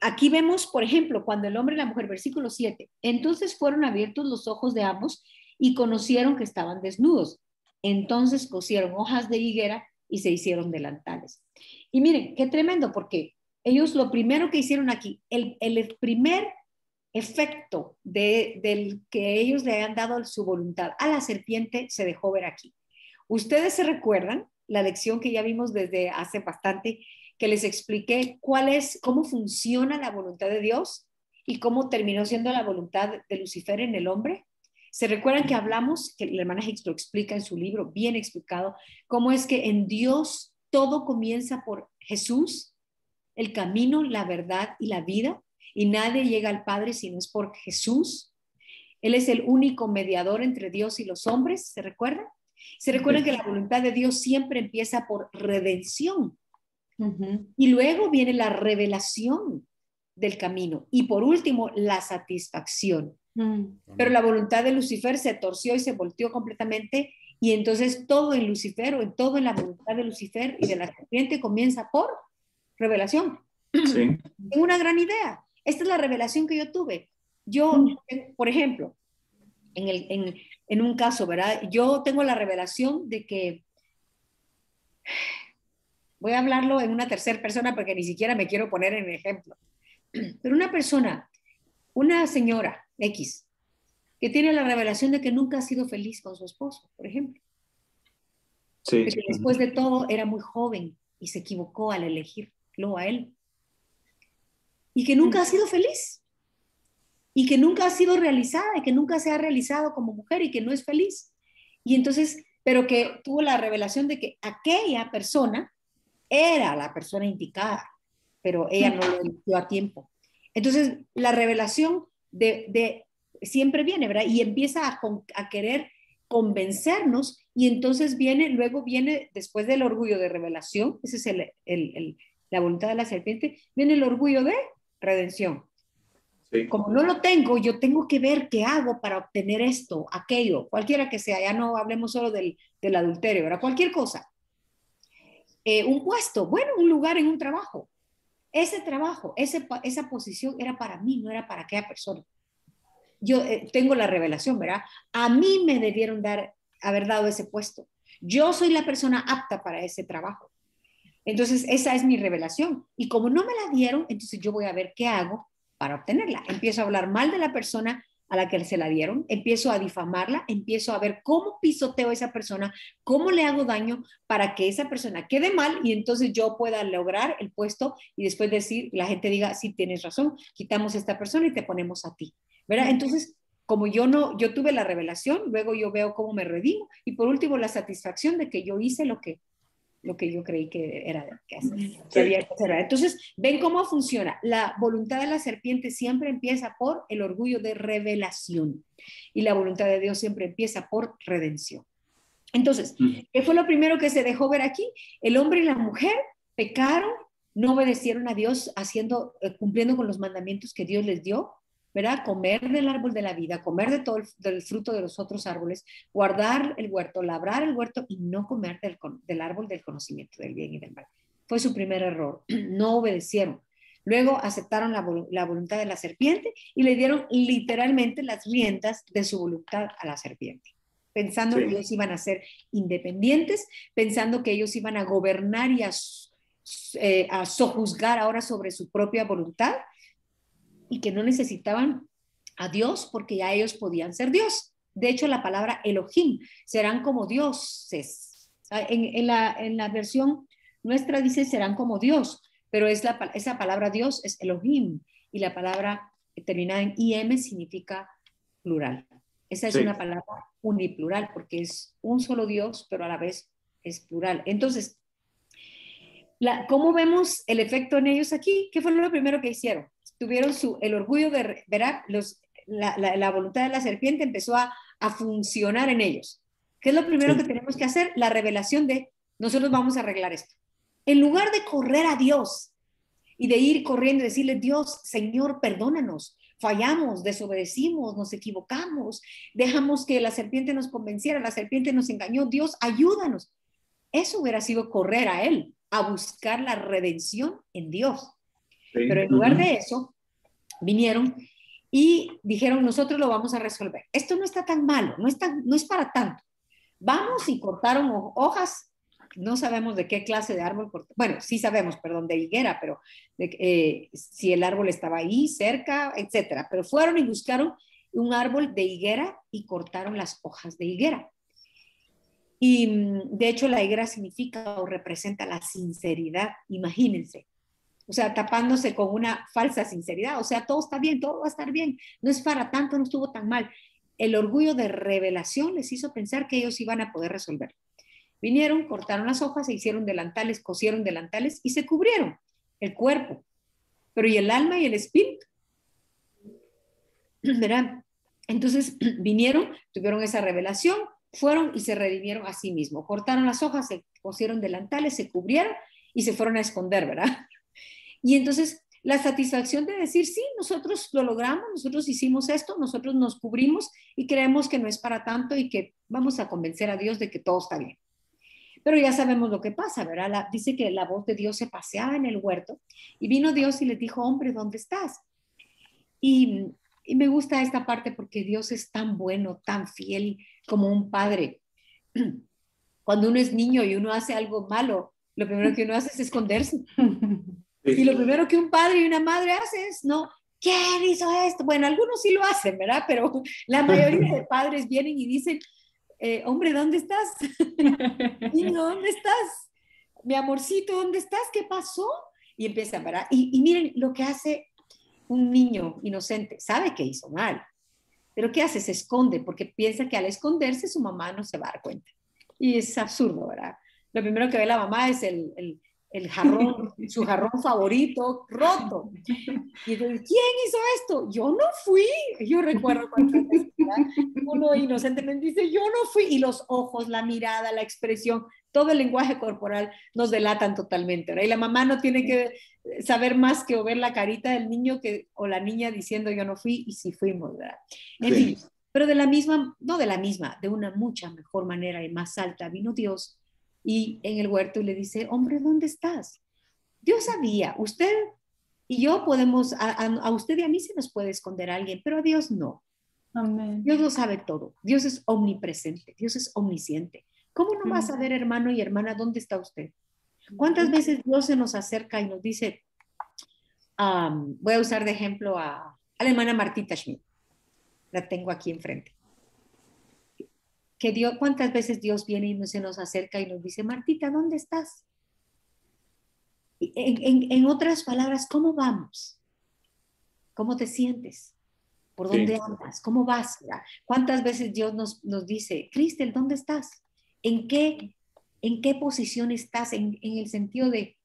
aquí vemos, por ejemplo, cuando el hombre y la mujer, versículo 7, entonces fueron abiertos los ojos de ambos y conocieron que estaban desnudos. Entonces cosieron hojas de higuera y se hicieron delantales. Y miren, qué tremendo, porque ellos lo primero que hicieron aquí, el primer efecto del que ellos le han dado su voluntad a la serpiente se dejó ver aquí. Ustedes se recuerdan la lección que ya vimos desde hace bastante, que les expliqué cómo funciona la voluntad de Dios y cómo terminó siendo la voluntad de Lucifer en el hombre. ¿Se recuerdan que hablamos, que la hermana Hicks lo explica en su libro, bien explicado, cómo es que en Dios todo comienza por Jesús, el camino, la verdad y la vida, y nadie llega al Padre si no es por Jesús? Él es el único mediador entre Dios y los hombres, ¿se recuerdan? Se recuerdan que la voluntad de Dios siempre empieza por redención. Y luego viene la revelación del camino. Y por último, la satisfacción. Pero la voluntad de Lucifer se torció y se volteó completamente. Y entonces todo en Lucifer, o en todo en la voluntad de Lucifer y de la serpiente, comienza por revelación. Sí. Tengo una gran idea. Esta es la revelación que yo tuve. Yo, por ejemplo, en un caso, ¿verdad? Yo tengo la revelación de que, voy a hablarlo en una tercera persona porque ni siquiera me quiero poner en ejemplo, pero una persona, una señora X, que tiene la revelación de que nunca ha sido feliz con su esposo, por ejemplo. Sí. Que después de todo era muy joven y se equivocó al elegirlo a él. Y que nunca ha sido feliz. Y que nunca ha sido realizada, y que nunca se ha realizado como mujer y que no es feliz. Y entonces, pero que tuvo la revelación de que aquella persona era la persona indicada, pero ella no lo eligió a tiempo. Entonces, la revelación siempre viene, ¿verdad? Y empieza a querer convencernos, y entonces luego viene, después del orgullo de revelación, ese es la voluntad de la serpiente, viene el orgullo de redención. Sí. Como no lo tengo, yo tengo que ver qué hago para obtener esto, aquello, cualquiera que sea, ya no hablemos solo del adulterio, ¿verdad? Cualquier cosa. Un puesto, bueno, un lugar en un trabajo. Ese trabajo, esa posición era para mí, no era para aquella persona. Yo tengo la revelación, ¿verdad? A mí me debieron haber dado ese puesto. Yo soy la persona apta para ese trabajo. Entonces, esa es mi revelación. Y como no me la dieron, entonces yo voy a ver qué hago para obtenerla. Empiezo a hablar mal de la persona a la que se la dieron, empiezo a difamarla, empiezo a ver cómo pisoteo a esa persona, cómo le hago daño para que esa persona quede mal y entonces yo pueda lograr el puesto y después decir, la gente diga, sí, tienes razón, quitamos a esta persona y te ponemos a ti, ¿verdad? Entonces, como yo tuve la revelación, luego yo veo cómo me redimo, y por último la satisfacción de que yo hice lo que yo creí que era que había que hacer. Entonces, ven cómo funciona. La voluntad de la serpiente siempre empieza por el orgullo de revelación, y la voluntad de Dios siempre empieza por redención. Entonces, ¿qué fue lo primero que se dejó ver aquí? El hombre y la mujer pecaron, no obedecieron a Dios cumpliendo con los mandamientos que Dios les dio, ¿verdad? Comer del árbol de la vida, comer del fruto de los otros árboles, guardar el huerto, labrar el huerto y no comer del árbol del conocimiento del bien y del mal. Fue su primer error. No obedecieron. Luego aceptaron la voluntad de la serpiente y le dieron literalmente las riendas de su voluntad a la serpiente, pensando que ellos iban a ser independientes, pensando que ellos iban a gobernar y a sojuzgar ahora sobre su propia voluntad, y que no necesitaban a Dios porque ya ellos podían ser Dios. De hecho, la palabra Elohim, serán como dioses. En la versión nuestra dice serán como Dios, pero esa palabra Dios es Elohim, y la palabra terminada en im significa plural. Esa es una palabra uniplural porque es un solo Dios, pero a la vez es plural. Entonces, ¿cómo vemos el efecto en ellos aquí? ¿Qué fue lo primero que hicieron? Tuvieron el orgullo de, ¿verdad? La voluntad de la serpiente empezó a funcionar en ellos. ¿Qué es lo primero que tenemos que hacer? La revelación de, nosotros vamos a arreglar esto. En lugar de correr a Dios y de ir corriendo y decirle, Dios, Señor, perdónanos, fallamos, desobedecimos, nos equivocamos, dejamos que la serpiente nos convenciera, la serpiente nos engañó, Dios, ayúdanos. Eso hubiera sido correr a Él, a buscar la redención en Dios. Pero en lugar de eso, vinieron y dijeron, nosotros lo vamos a resolver. Esto no está tan malo, no es para tanto. Vamos, y cortaron hojas, no sabemos de qué clase de árbol, bueno, sí sabemos, perdón, de higuera, pero si el árbol estaba ahí cerca, etcétera. Pero fueron y buscaron un árbol de higuera y cortaron las hojas de higuera. Y de hecho la higuera significa o representa la sinceridad, imagínense. O sea, tapándose con una falsa sinceridad. O sea, todo está bien, todo va a estar bien. No es para tanto, no estuvo tan mal. El orgullo de revelación les hizo pensar que ellos iban a poder resolver. Vinieron, cortaron las hojas, se hicieron delantales, cosieron delantales y se cubrieron el cuerpo. Pero ¿y el alma y el espíritu? ¿Verdad? Entonces vinieron, tuvieron esa revelación, fueron y se redimieron a sí mismos. Cortaron las hojas, se cosieron delantales, se cubrieron y se fueron a esconder, ¿verdad? Y entonces la satisfacción de decir, sí, nosotros lo logramos, nosotros hicimos esto, nosotros nos cubrimos y creemos que no es para tanto y que vamos a convencer a Dios de que todo está bien. Pero ya sabemos lo que pasa, ¿verdad? Dice que la voz de Dios se paseaba en el huerto y vino Dios y les dijo, hombre, ¿dónde estás? Y me gusta esta parte porque Dios es tan bueno, tan fiel como un padre. Cuando uno es niño y uno hace algo malo, lo primero que uno hace es esconderse. Y lo primero que un padre y una madre hace es, no, ¿quién hizo esto? Bueno, algunos sí lo hacen, ¿verdad? Pero la mayoría de padres vienen y dicen, hombre, ¿dónde estás? Niño, ¿dónde estás? Mi amorcito, ¿dónde estás? ¿Qué pasó? Y empiezan, ¿verdad? Y miren lo que hace un niño inocente. Sabe que hizo mal, pero ¿qué hace? Se esconde porque piensa que al esconderse su mamá no se va a dar cuenta. Y es absurdo, ¿verdad? Lo primero que ve la mamá es el jarrón, su jarrón favorito roto. Y entonces, ¿quién hizo esto? Yo no fui. Yo recuerdo cuando uno inocentemente dice, yo no fui. Y los ojos, la mirada, la expresión, todo el lenguaje corporal nos delatan totalmente, ¿verdad? Y la mamá no tiene que saber más que o ver la carita del niño o la niña diciendo, yo no fui, y sí fuimos, ¿verdad? En fin, pero de la misma, no de la misma, de una mucha mejor manera y más alta, vino Dios y en el huerto y le dice, hombre, ¿dónde estás? Dios sabía, usted y yo podemos, a usted y a mí se nos puede esconder a alguien, pero a Dios no. Amén. Dios lo sabe todo. Dios es omnipresente, Dios es omnisciente. ¿Cómo no va a saber, hermano y hermana, dónde está usted? ¿Cuántas veces Dios se nos acerca y nos dice, voy a usar de ejemplo a la hermana Martita Schmidt, la tengo aquí enfrente. ¿Cuántas veces Dios viene y se nos acerca y nos dice, Martita, ¿dónde estás? En otras palabras, ¿cómo vamos? ¿Cómo te sientes? ¿Por Sí. dónde andas? ¿Cómo vas? ¿Verdad? ¿Cuántas veces Dios nos dice, Cristel, ¿dónde estás? ¿En qué posición estás? En el sentido de,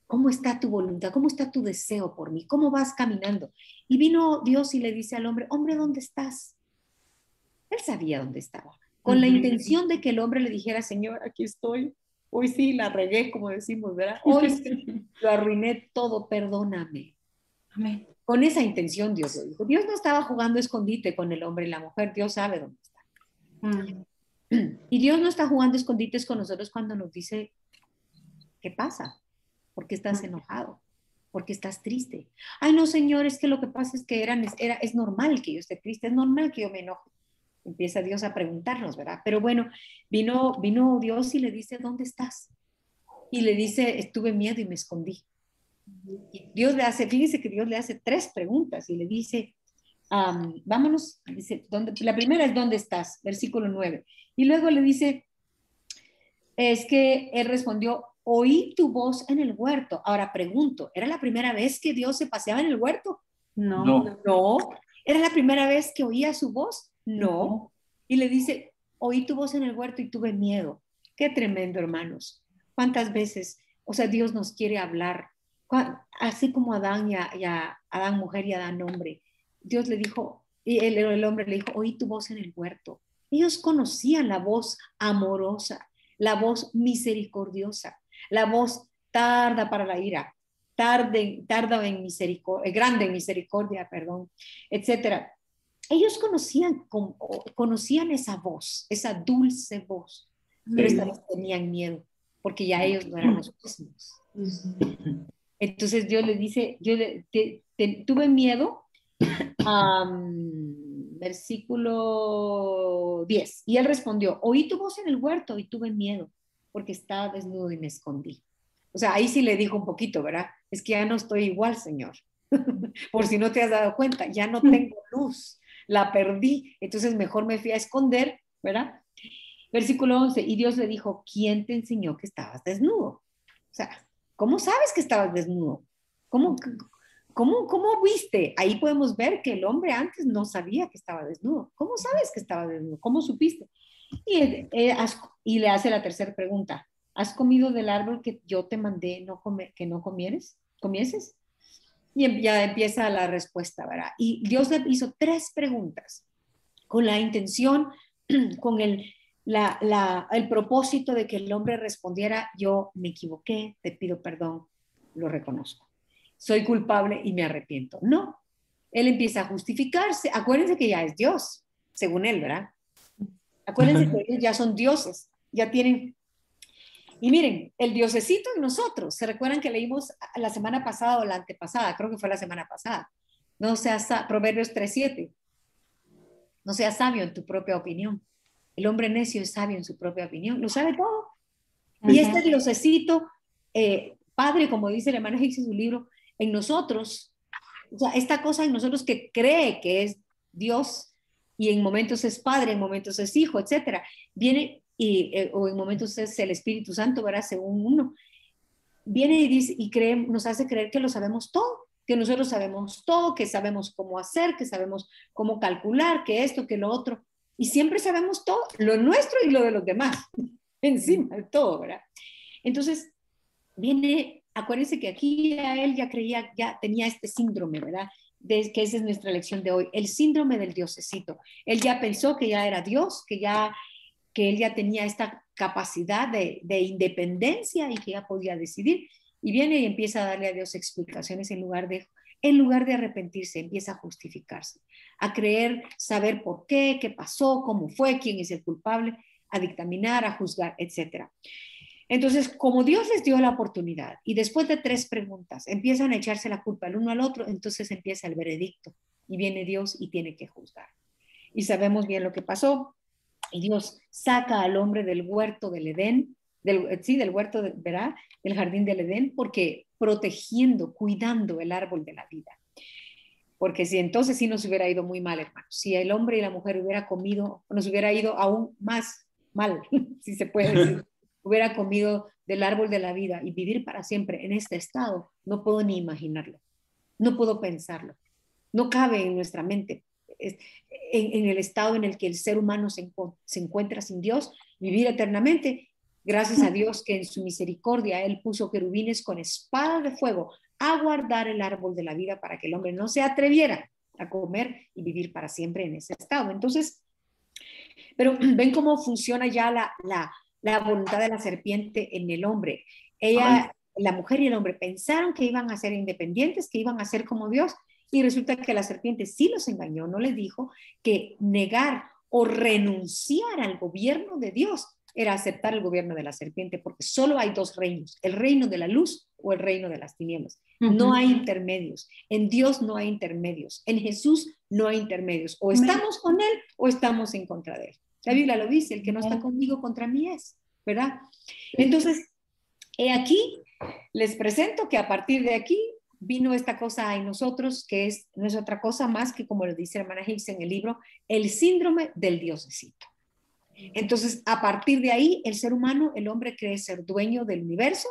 ¿cómo está tu voluntad? ¿Cómo está tu deseo por mí? ¿Cómo vas caminando? Y vino Dios y le dice al hombre, hombre, ¿dónde estás? Él sabía dónde estaba, con la intención de que el hombre le dijera, Señor, aquí estoy. Hoy sí la regué, como decimos, ¿verdad? Hoy sí lo arruiné todo, perdóname. Amén. Con esa intención Dios lo dijo. Dios no estaba jugando escondite con el hombre y la mujer, Dios sabe dónde está. Y Dios no está jugando escondites con nosotros cuando nos dice, ¿qué pasa? ¿Por qué estás enojado? ¿Por qué estás triste? Ay, no, Señor, es que lo que pasa es que es normal que yo esté triste, es normal que yo me enoje. Empieza Dios a preguntarnos, ¿verdad? Pero bueno, vino Dios y le dice, ¿dónde estás? Y le dice, tuve miedo y me escondí. Y Dios le hace, fíjese que Dios le hace 3 preguntas y le dice, vámonos, dice, la primera es, ¿dónde estás? Versículo 9. Y luego le dice, es que él respondió, oí tu voz en el huerto. Ahora pregunto, ¿era la primera vez que Dios se paseaba en el huerto? No. No. ¿Era la primera vez que oía su voz? No. Y le dice, oí tu voz en el huerto y tuve miedo. Qué tremendo, hermanos. ¿Cuántas veces, o sea, Dios nos quiere hablar? Así como Adán Adán mujer y Adán hombre. Dios le dijo, y el hombre le dijo, oí tu voz en el huerto. Ellos conocían la voz amorosa, la voz misericordiosa, la voz tarda para la ira, tarda en misericordia, grande en misericordia, perdón, etcétera. Ellos conocían esa voz, esa dulce voz, pero esta vez tenían miedo, porque ya ellos no eran los mismos. Entonces Dios le dice, tuve miedo, versículo 10, y él respondió, oí tu voz en el huerto y tuve miedo, porque estaba desnudo y me escondí. O sea, ahí sí le dijo un poquito, ¿verdad? Es que ya no estoy igual, Señor. Por si no te has dado cuenta, ya no tengo luz, la perdí, entonces mejor me fui a esconder, ¿verdad? Versículo 11, y Dios le dijo, ¿quién te enseñó que estabas desnudo? O sea, ¿cómo sabes que estabas desnudo? ¿Cómo viste? Ahí podemos ver que el hombre antes no sabía que estaba desnudo. ¿Cómo sabes que estaba desnudo? ¿Cómo supiste? Y le hace la tercera pregunta. ¿Has comido del árbol que yo te mandé que no comieses? Y ya empieza la respuesta, ¿verdad? Y Dios le hizo 3 preguntas con la intención, con el propósito de que el hombre respondiera, yo me equivoqué, te pido perdón, lo reconozco. Soy culpable y me arrepiento. No, él empieza a justificarse. Acuérdense que ya es Dios, según él, ¿verdad? Acuérdense que ellos ya son dioses, ya tienen... Y miren, el diosecito en nosotros. ¿Se recuerdan que leímos la semana pasada o la antepasada? Creo que fue la semana pasada. No seas, Proverbios 3:7. No seas sabio en tu propia opinión. El hombre necio es sabio en su propia opinión. Lo sabe todo. Y este diosecito, padre, como dice el hermano Hicks en su libro, en nosotros, o sea, esta cosa en nosotros que cree que es Dios y en momentos es padre, en momentos es hijo, etcétera, viene o en momentos es el Espíritu Santo, ¿verdad? Según uno, viene y dice y nos hace creer que lo sabemos todo, que nosotros sabemos todo, que sabemos cómo hacer, que sabemos cómo calcular, que esto, que lo otro, y siempre sabemos todo, lo nuestro y lo de los demás, encima de todo, ¿verdad? Entonces, acuérdense que aquí a él ya tenía este síndrome, ¿verdad? Que esa es nuestra lección de hoy, el síndrome del diosecito. Él ya pensó que ya era Dios, que él ya tenía esta capacidad de independencia y que ya podía decidir. Y viene y empieza a darle a Dios explicaciones en lugar de arrepentirse, empieza a justificarse, a creer, saber por qué pasó, cómo fue, quién es el culpable, a dictaminar, a juzgar, etcétera. Entonces, como Dios les dio la oportunidad y después de 3 preguntas empiezan a echarse la culpa el uno al otro, entonces empieza el veredicto y viene Dios y tiene que juzgar. Y sabemos bien lo que pasó. Y Dios saca al hombre del huerto del Edén, del huerto, ¿verdad? Del jardín del Edén, porque protegiendo, cuidando el árbol de la vida. Porque si entonces sí nos hubiera ido muy mal, hermanos. Si el hombre y la mujer hubiera comido, nos hubiera ido aún más mal, si se puede decir. Hubiera comido del árbol de la vida y vivir para siempre en este estado, no puedo ni imaginarlo, no puedo pensarlo. no cabe en nuestra mente. En el estado en el que el ser humano se encuentra sin Dios, vivir eternamente. Gracias a Dios que en su misericordia Él puso querubines con espada de fuego a guardar el árbol de la vida para que el hombre no se atreviera a comer y vivir para siempre en ese estado. Entonces, pero ven cómo funciona ya la voluntad de la serpiente en el hombre. Ella, la mujer y el hombre pensaron que iban a ser independientes, que iban a ser como Dios, y resulta que la serpiente sí los engañó, no les dijo que negar o renunciar al gobierno de Dios era aceptar el gobierno de la serpiente, porque solo hay dos reinos, el reino de la luz o el reino de las tinieblas. No hay intermedios. En Dios no hay intermedios. En Jesús no hay intermedios. O estamos con Él o estamos en contra de Él. La Biblia lo dice, el que no está conmigo contra mí es, ¿verdad? Entonces, aquí les presento que a partir de aquí vino esta cosa en nosotros, que no es otra cosa más que, como lo dice la hermana Hicks en el libro, el síndrome del diosecito. Entonces, a partir de ahí, el ser humano, el hombre cree ser dueño del universo,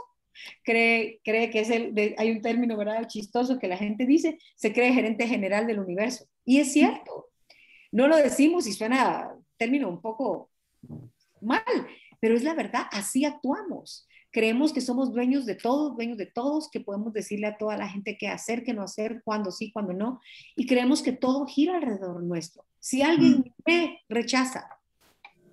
cree que es hay un término, ¿verdad?, chistoso que la gente dice, se cree gerente general del universo. Y es cierto, no lo decimos y suena término un poco mal, pero es la verdad, así actuamos. Creemos que somos dueños de todos, que podemos decirle a toda la gente qué hacer, qué no hacer, cuándo sí, cuándo no, y creemos que todo gira alrededor nuestro. Si alguien me rechaza,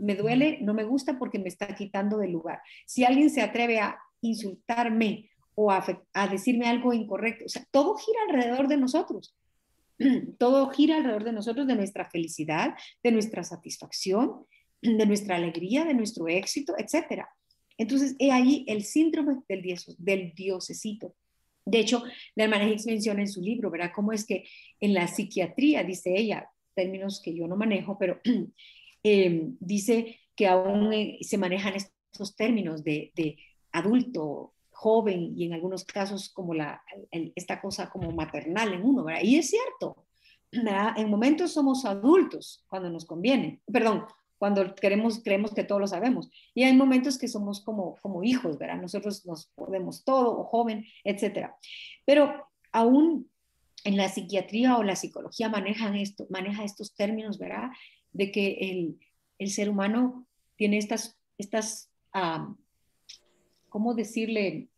me duele, no me gusta porque me está quitando del lugar. Si alguien se atreve a insultarme o a decirme algo incorrecto, o sea, todo gira alrededor de nosotros. Todo gira alrededor de nosotros, de nuestra felicidad, de nuestra satisfacción, de nuestra alegría, de nuestro éxito, etc. Entonces, he ahí el síndrome del diosecito. De hecho, la hermana Hicks menciona en su libro, ¿verdad?, cómo es que en la psiquiatría, dice ella, términos que yo no manejo, pero dice que aún se manejan estos términos de adulto, joven y en algunos casos como esta cosa como maternal en uno, ¿verdad? Y es cierto, ¿verdad? En momentos somos adultos cuando nos conviene, perdón, cuando creemos que todo lo sabemos, y hay momentos que somos como hijos, ¿verdad? Nosotros nos podemos todo, o joven, etcétera. Pero aún en la psiquiatría o la psicología maneja estos términos, ¿verdad?, de que el ser humano tiene estas ¿cómo decirle?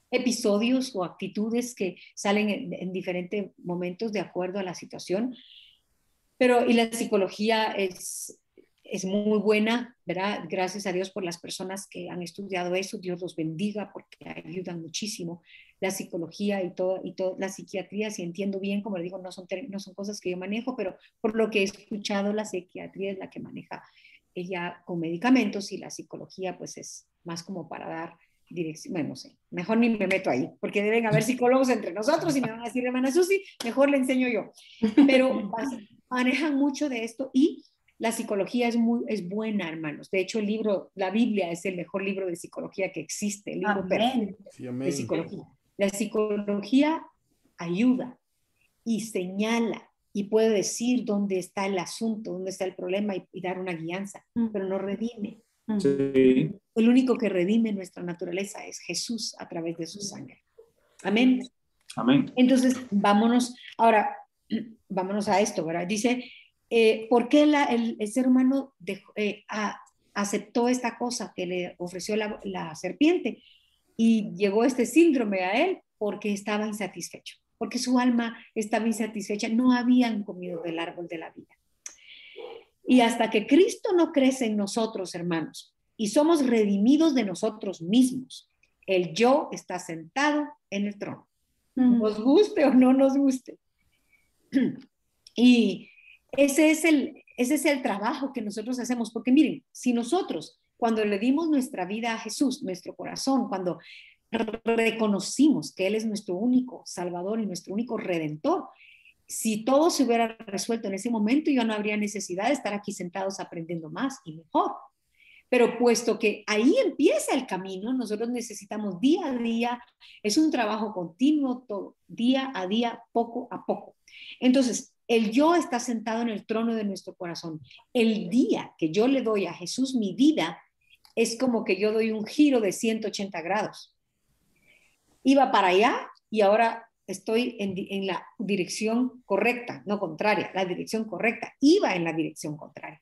Episodios o actitudes que salen en diferentes momentos de acuerdo a la situación. Y la psicología es muy buena, ¿verdad? Gracias a Dios por las personas que han estudiado eso. Dios los bendiga porque ayudan muchísimo. La psicología y todo la psiquiatría, si entiendo bien, como le digo, no son cosas que yo manejo, pero por lo que he escuchado, la psiquiatría es la que maneja ella con medicamentos y la psicología pues es más como para dar dirección. Bueno, no sé, mejor ni me meto ahí, porque deben haber psicólogos entre nosotros y me van a decir, hermana Susi, mejor le enseño yo. Pero manejan mucho de esto y la psicología es buena, hermanos. De hecho, la Biblia es el mejor libro de psicología que existe, el libro perfecto de psicología. La psicología ayuda y señala y puede decir dónde está el asunto, dónde está el problema y dar una guianza, pero no redime. Sí. El único que redime nuestra naturaleza es Jesús a través de su sangre. Amén. Amén. Entonces, vámonos a esto, ¿verdad? Dice, ¿por qué el ser humano aceptó esta cosa que le ofreció la serpiente? Y llegó este síndrome a él porque estaba insatisfecho, porque su alma estaba insatisfecha, no habían comido del árbol de la vida. Y hasta que Cristo no crece en nosotros, hermanos, y somos redimidos de nosotros mismos, el yo está sentado en el trono, nos guste o no nos guste. Y ese es el trabajo que nosotros hacemos, porque miren, si nosotros, cuando le dimos nuestra vida a Jesús, nuestro corazón, cuando reconocimos que Él es nuestro único Salvador y nuestro único Redentor, si todo se hubiera resuelto en ese momento, ya no habría necesidad de estar aquí sentados aprendiendo más y mejor. Pero puesto que ahí empieza el camino, nosotros necesitamos día a día, es un trabajo continuo, todo, día a día, poco a poco. Entonces, el yo está sentado en el trono de nuestro corazón. El día que yo le doy a Jesús mi vida, es como que yo doy un giro de 180 grados. Iba para allá y ahora estoy en la dirección correcta, no contraria, la dirección correcta, iba en la dirección contraria.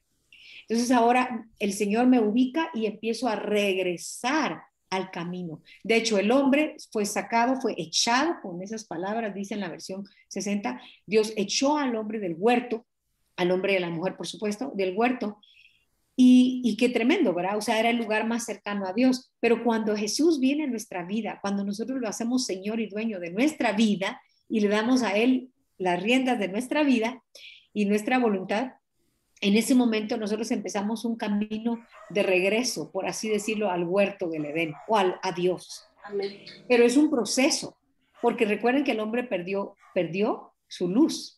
Entonces ahora el Señor me ubica y empiezo a regresar al camino. De hecho, el hombre fue sacado, fue echado, con esas palabras, dice en la versión 60, Dios echó al hombre del huerto, al hombre y a la mujer, por supuesto, del huerto, y qué tremendo, ¿verdad? O sea, era el lugar más cercano a Dios. Pero cuando Jesús viene a nuestra vida, cuando nosotros lo hacemos Señor y dueño de nuestra vida y le damos a Él las riendas de nuestra vida y nuestra voluntad, en ese momento nosotros empezamos un camino de regreso, por así decirlo, al huerto del Edén o a Dios. Amén. Pero es un proceso, porque recuerden que el hombre perdió su luz.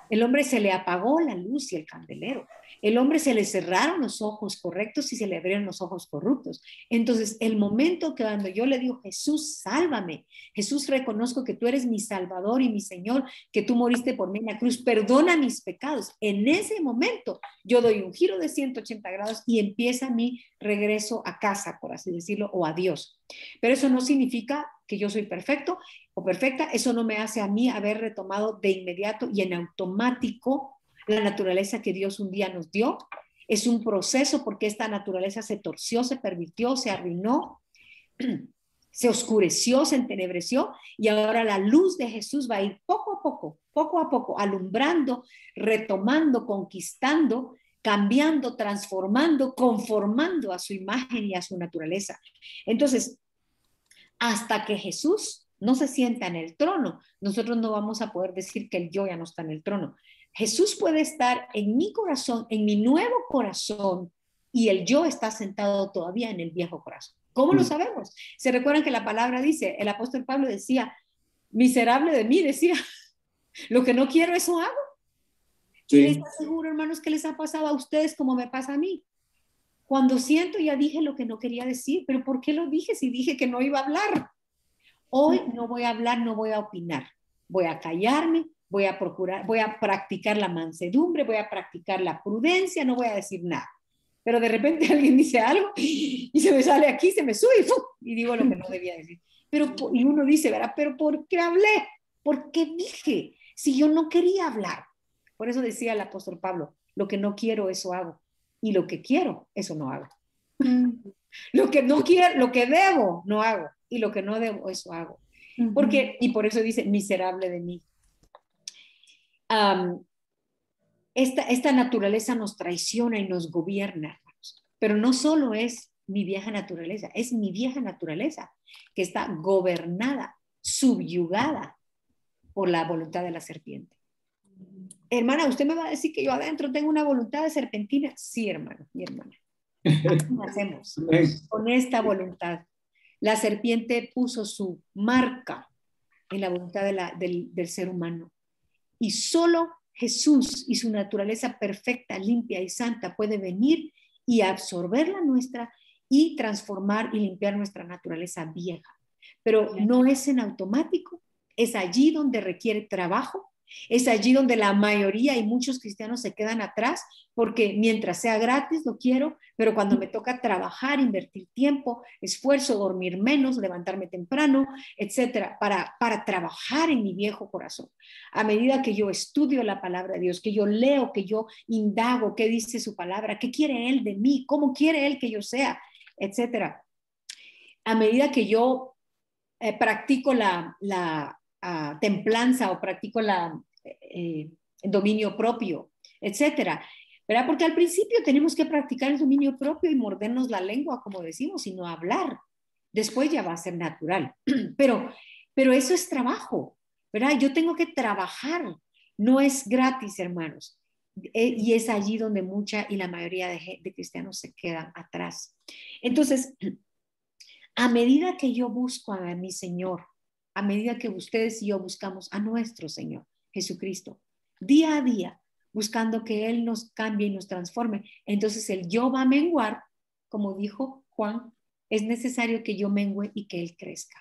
El hombre se le apagó la luz y el candelero. El hombre se le cerraron los ojos correctos y se le abrieron los ojos corruptos. Entonces, el momento que cuando yo le digo, Jesús, sálvame, Jesús, reconozco que tú eres mi Salvador y mi Señor, que tú moriste por mí en la cruz, perdona mis pecados. En ese momento, yo doy un giro de 180 grados y empieza mi regreso a casa, por así decirlo, o a Dios. Pero eso no significa que yo soy perfecto o perfecta. Eso no me hace a mí haber retomado de inmediato y en automático la naturaleza que Dios un día nos dio. Es un proceso porque esta naturaleza se torció, se pervirtió, se arruinó, se oscureció, se entenebreció y ahora la luz de Jesús va a ir poco a poco, alumbrando, retomando, conquistando, cambiando, transformando, conformando a su imagen y a su naturaleza. Entonces, hasta que Jesús no se sienta en el trono, nosotros no vamos a poder decir que el yo ya no está en el trono. Jesús puede estar en mi corazón, en mi nuevo corazón, y el yo está sentado todavía en el viejo corazón. ¿Cómo lo sabemos? Se recuerdan que la palabra dice, el apóstol Pablo decía, miserable de mí, decía, lo que no quiero eso hago. Sí. Y les aseguro, hermanos, que les ha pasado a ustedes como me pasa a mí. Cuando siento, ya dije lo que no quería decir, pero ¿por qué lo dije si dije que no iba a hablar? Hoy no voy a hablar, no voy a opinar. Voy a callarme, voy a procurar, voy a practicar la mansedumbre, voy a practicar la prudencia, no voy a decir nada. Pero de repente alguien dice algo y se me sale aquí, se me sube y digo lo que no debía decir. Pero, y uno dice, ¿verdad? ¿Pero por qué hablé? ¿Por qué dije? Si yo no quería hablar. Por eso decía el apóstol Pablo, lo que no quiero, eso hago. Y lo que quiero, eso no hago. Lo que no quiero, lo que debo, no hago. Y lo que no debo, eso hago. Porque, y por eso dice, miserable de mí. Esta naturaleza nos traiciona y nos gobierna. Pero no solo es mi vieja naturaleza, es mi vieja naturaleza que está gobernada, subyugada por la voluntad de la serpiente. Hermana, ¿usted me va a decir que yo adentro tengo una voluntad de serpentina? Sí, hermano, mi hermana. Así hacemos con esta voluntad. La serpiente puso su marca en la voluntad del ser humano. Y solo Jesús y su naturaleza perfecta, limpia y santa puede venir y absorber la nuestra y transformar y limpiar nuestra naturaleza vieja. Pero no es en automático, es allí donde requiere trabajo. Es allí donde la mayoría y muchos cristianos se quedan atrás porque mientras sea gratis lo quiero, pero cuando me toca trabajar, invertir tiempo, esfuerzo, dormir menos, levantarme temprano, etcétera, para trabajar en mi viejo corazón. A medida que yo estudio la palabra de Dios, que yo leo, que yo indago qué dice su palabra, qué quiere Él de mí, cómo quiere Él que yo sea, etcétera. A medida que yo practico la templanza o practico el dominio propio, etcétera, ¿verdad? Porque al principio tenemos que practicar el dominio propio y mordernos la lengua, como decimos, y no hablar. Después ya va a ser natural. Pero eso es trabajo, ¿verdad? Yo tengo que trabajar. No es gratis, hermanos. Y es allí donde mucha y la mayoría de cristianos se quedan atrás. Entonces, a medida que yo busco a mi Señor, a medida que ustedes y yo buscamos a nuestro Señor Jesucristo, día a día, buscando que Él nos cambie y nos transforme, entonces el yo va a menguar, como dijo Juan, es necesario que yo mengue y que Él crezca.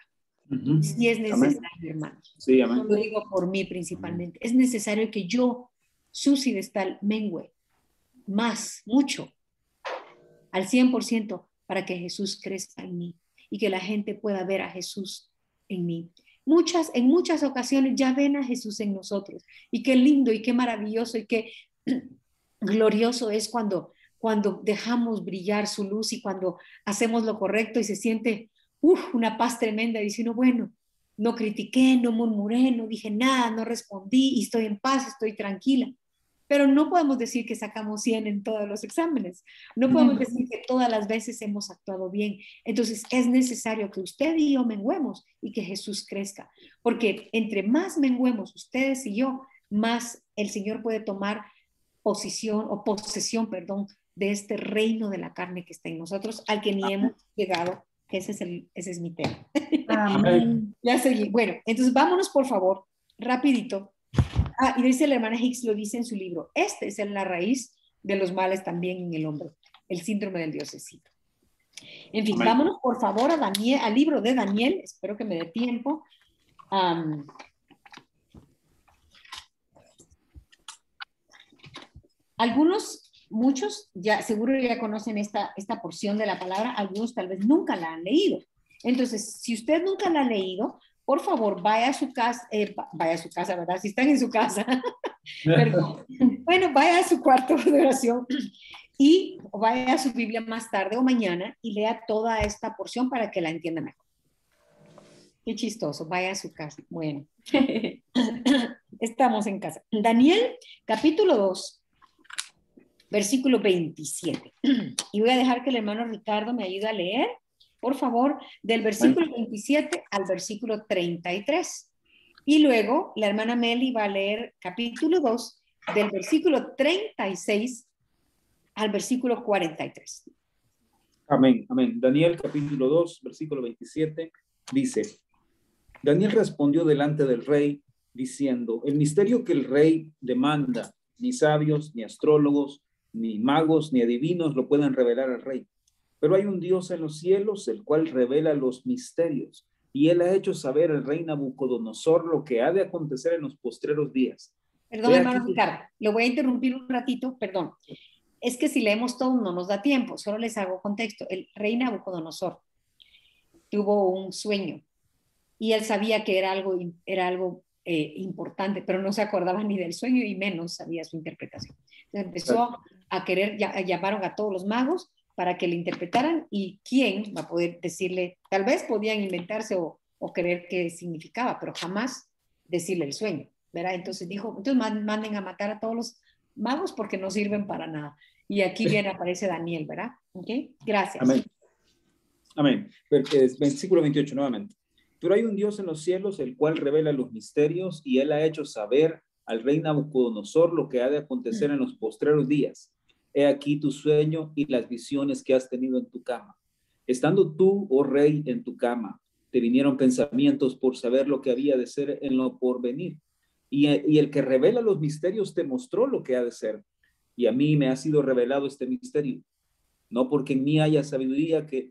Sí es necesario, hermanos. Sí, amén. Lo digo por mí principalmente. Es necesario que yo, Susi de Estal, mengue más, mucho, al 100%, para que Jesús crezca en mí y que la gente pueda ver a Jesús en mí. en muchas ocasiones ya ven a Jesús en nosotros. Y qué lindo y qué maravilloso y qué glorioso es cuando dejamos brillar su luz y cuando hacemos lo correcto y se siente una paz tremenda diciendo, bueno, no critiqué, no murmuré, no dije nada, no respondí y estoy en paz, estoy tranquila. Pero no podemos decir que sacamos 100 en todos los exámenes. No podemos decir que todas las veces hemos actuado bien. Entonces es necesario que usted y yo menguemos y que Jesús crezca. Porque entre más menguemos ustedes y yo, más el Señor puede tomar posesión, de este reino de la carne que está en nosotros, al que ni hemos llegado. Ese es mi tema. Amén. Ya seguí. Bueno, entonces vámonos por favor, rapidito. Y dice la hermana Hicks, lo dice en su libro, esta es la raíz de los males también en el hombre, el síndrome del diosecito. En fin, Amén. vámonos por favor al libro de Daniel, espero que me dé tiempo. Muchos ya seguro ya conocen esta porción de la palabra, algunos tal vez nunca la han leído. Entonces, si usted nunca la ha leído, por favor, vaya a su casa, ¿verdad? Si están en su casa, perdón. Bueno, vaya a su cuarto de oración y vaya a su Biblia más tarde o mañana y lea toda esta porción para que la entienda mejor. Qué chistoso, vaya a su casa. Bueno, estamos en casa. Daniel, capítulo 2. Versículo 27. Y voy a dejar que el hermano Ricardo me ayude a leer, por favor, del versículo 27 al versículo 33. Y luego la hermana Meli va a leer capítulo 2, del versículo 36 al versículo 43. Amén, amén. Daniel capítulo 2, versículo 27 dice, Daniel respondió delante del rey diciendo, el misterio que el rey demanda, ni sabios, ni astrólogos, ni magos, ni adivinos lo pueden revelar al rey. Pero hay un Dios en los cielos, el cual revela los misterios, y él ha hecho saber al rey Nabucodonosor lo que ha de acontecer en los postreros días. Perdón, hermano Ricardo, lo voy a interrumpir un ratito, perdón. Es que si leemos todo no nos da tiempo, solo les hago contexto. El rey Nabucodonosor tuvo un sueño y él sabía que era algo importante, pero no se acordaba ni del sueño y menos sabía su interpretación. Entonces empezó a querer, llamaron a todos los magos para que le interpretaran y quién va a poder decirle, tal vez podían inventarse o creer qué significaba, pero jamás decirle el sueño, ¿verdad? Entonces dijo, entonces manden a matar a todos los magos porque no sirven para nada. Y aquí viene, aparece Daniel, ¿verdad? ¿Ok? Gracias. Amén. Amén. Versículo 28 nuevamente. Pero hay un Dios en los cielos, el cual revela los misterios, y él ha hecho saber al rey Nabucodonosor lo que ha de acontecer en los postreros días. He aquí tu sueño y las visiones que has tenido en tu cama. Estando tú, oh rey, en tu cama, te vinieron pensamientos por saber lo que había de ser en lo porvenir. Y el que revela los misterios te mostró lo que ha de ser. Y a mí me ha sido revelado este misterio. No porque en mí haya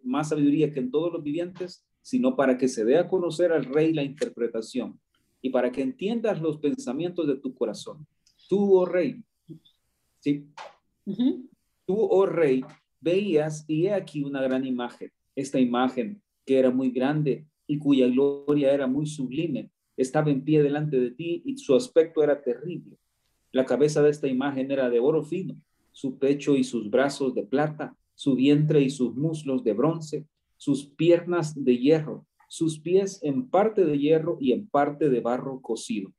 más sabiduría que en todos los vivientes, sino para que se dé a conocer al rey la interpretación y para que entiendas los pensamientos de tu corazón. Tú, oh rey, ¿sí? Tú, oh rey, veías y he aquí una gran imagen. Esta imagen que era muy grande y cuya gloria era muy sublime, estaba en pie delante de ti y su aspecto era terrible. La cabeza de esta imagen era de oro fino, su pecho y sus brazos de plata, su vientre y sus muslos de bronce, sus piernas de hierro, sus pies en parte de hierro y en parte de barro cocido.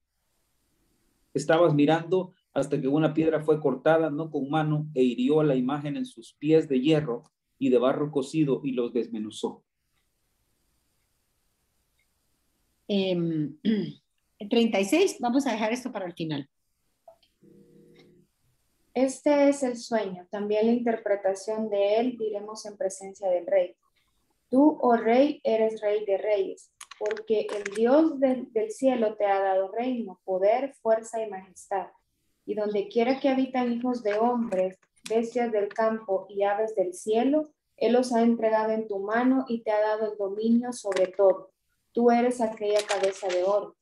Estabas mirando hasta que una piedra fue cortada, no con mano, e hirió a la imagen en sus pies de hierro y de barro cocido y los desmenuzó. 36, vamos a dejar esto para el final. Este es el sueño, también la interpretación de él diremos en presencia del rey. Tú, oh rey, eres rey de reyes, porque el Dios del cielo te ha dado reino, poder, fuerza y majestad. Y donde quiera que habitan hijos de hombres, bestias del campo y aves del cielo, él los ha entregado en tu mano y te ha dado el dominio sobre todo. Tú eres aquella cabeza de oro.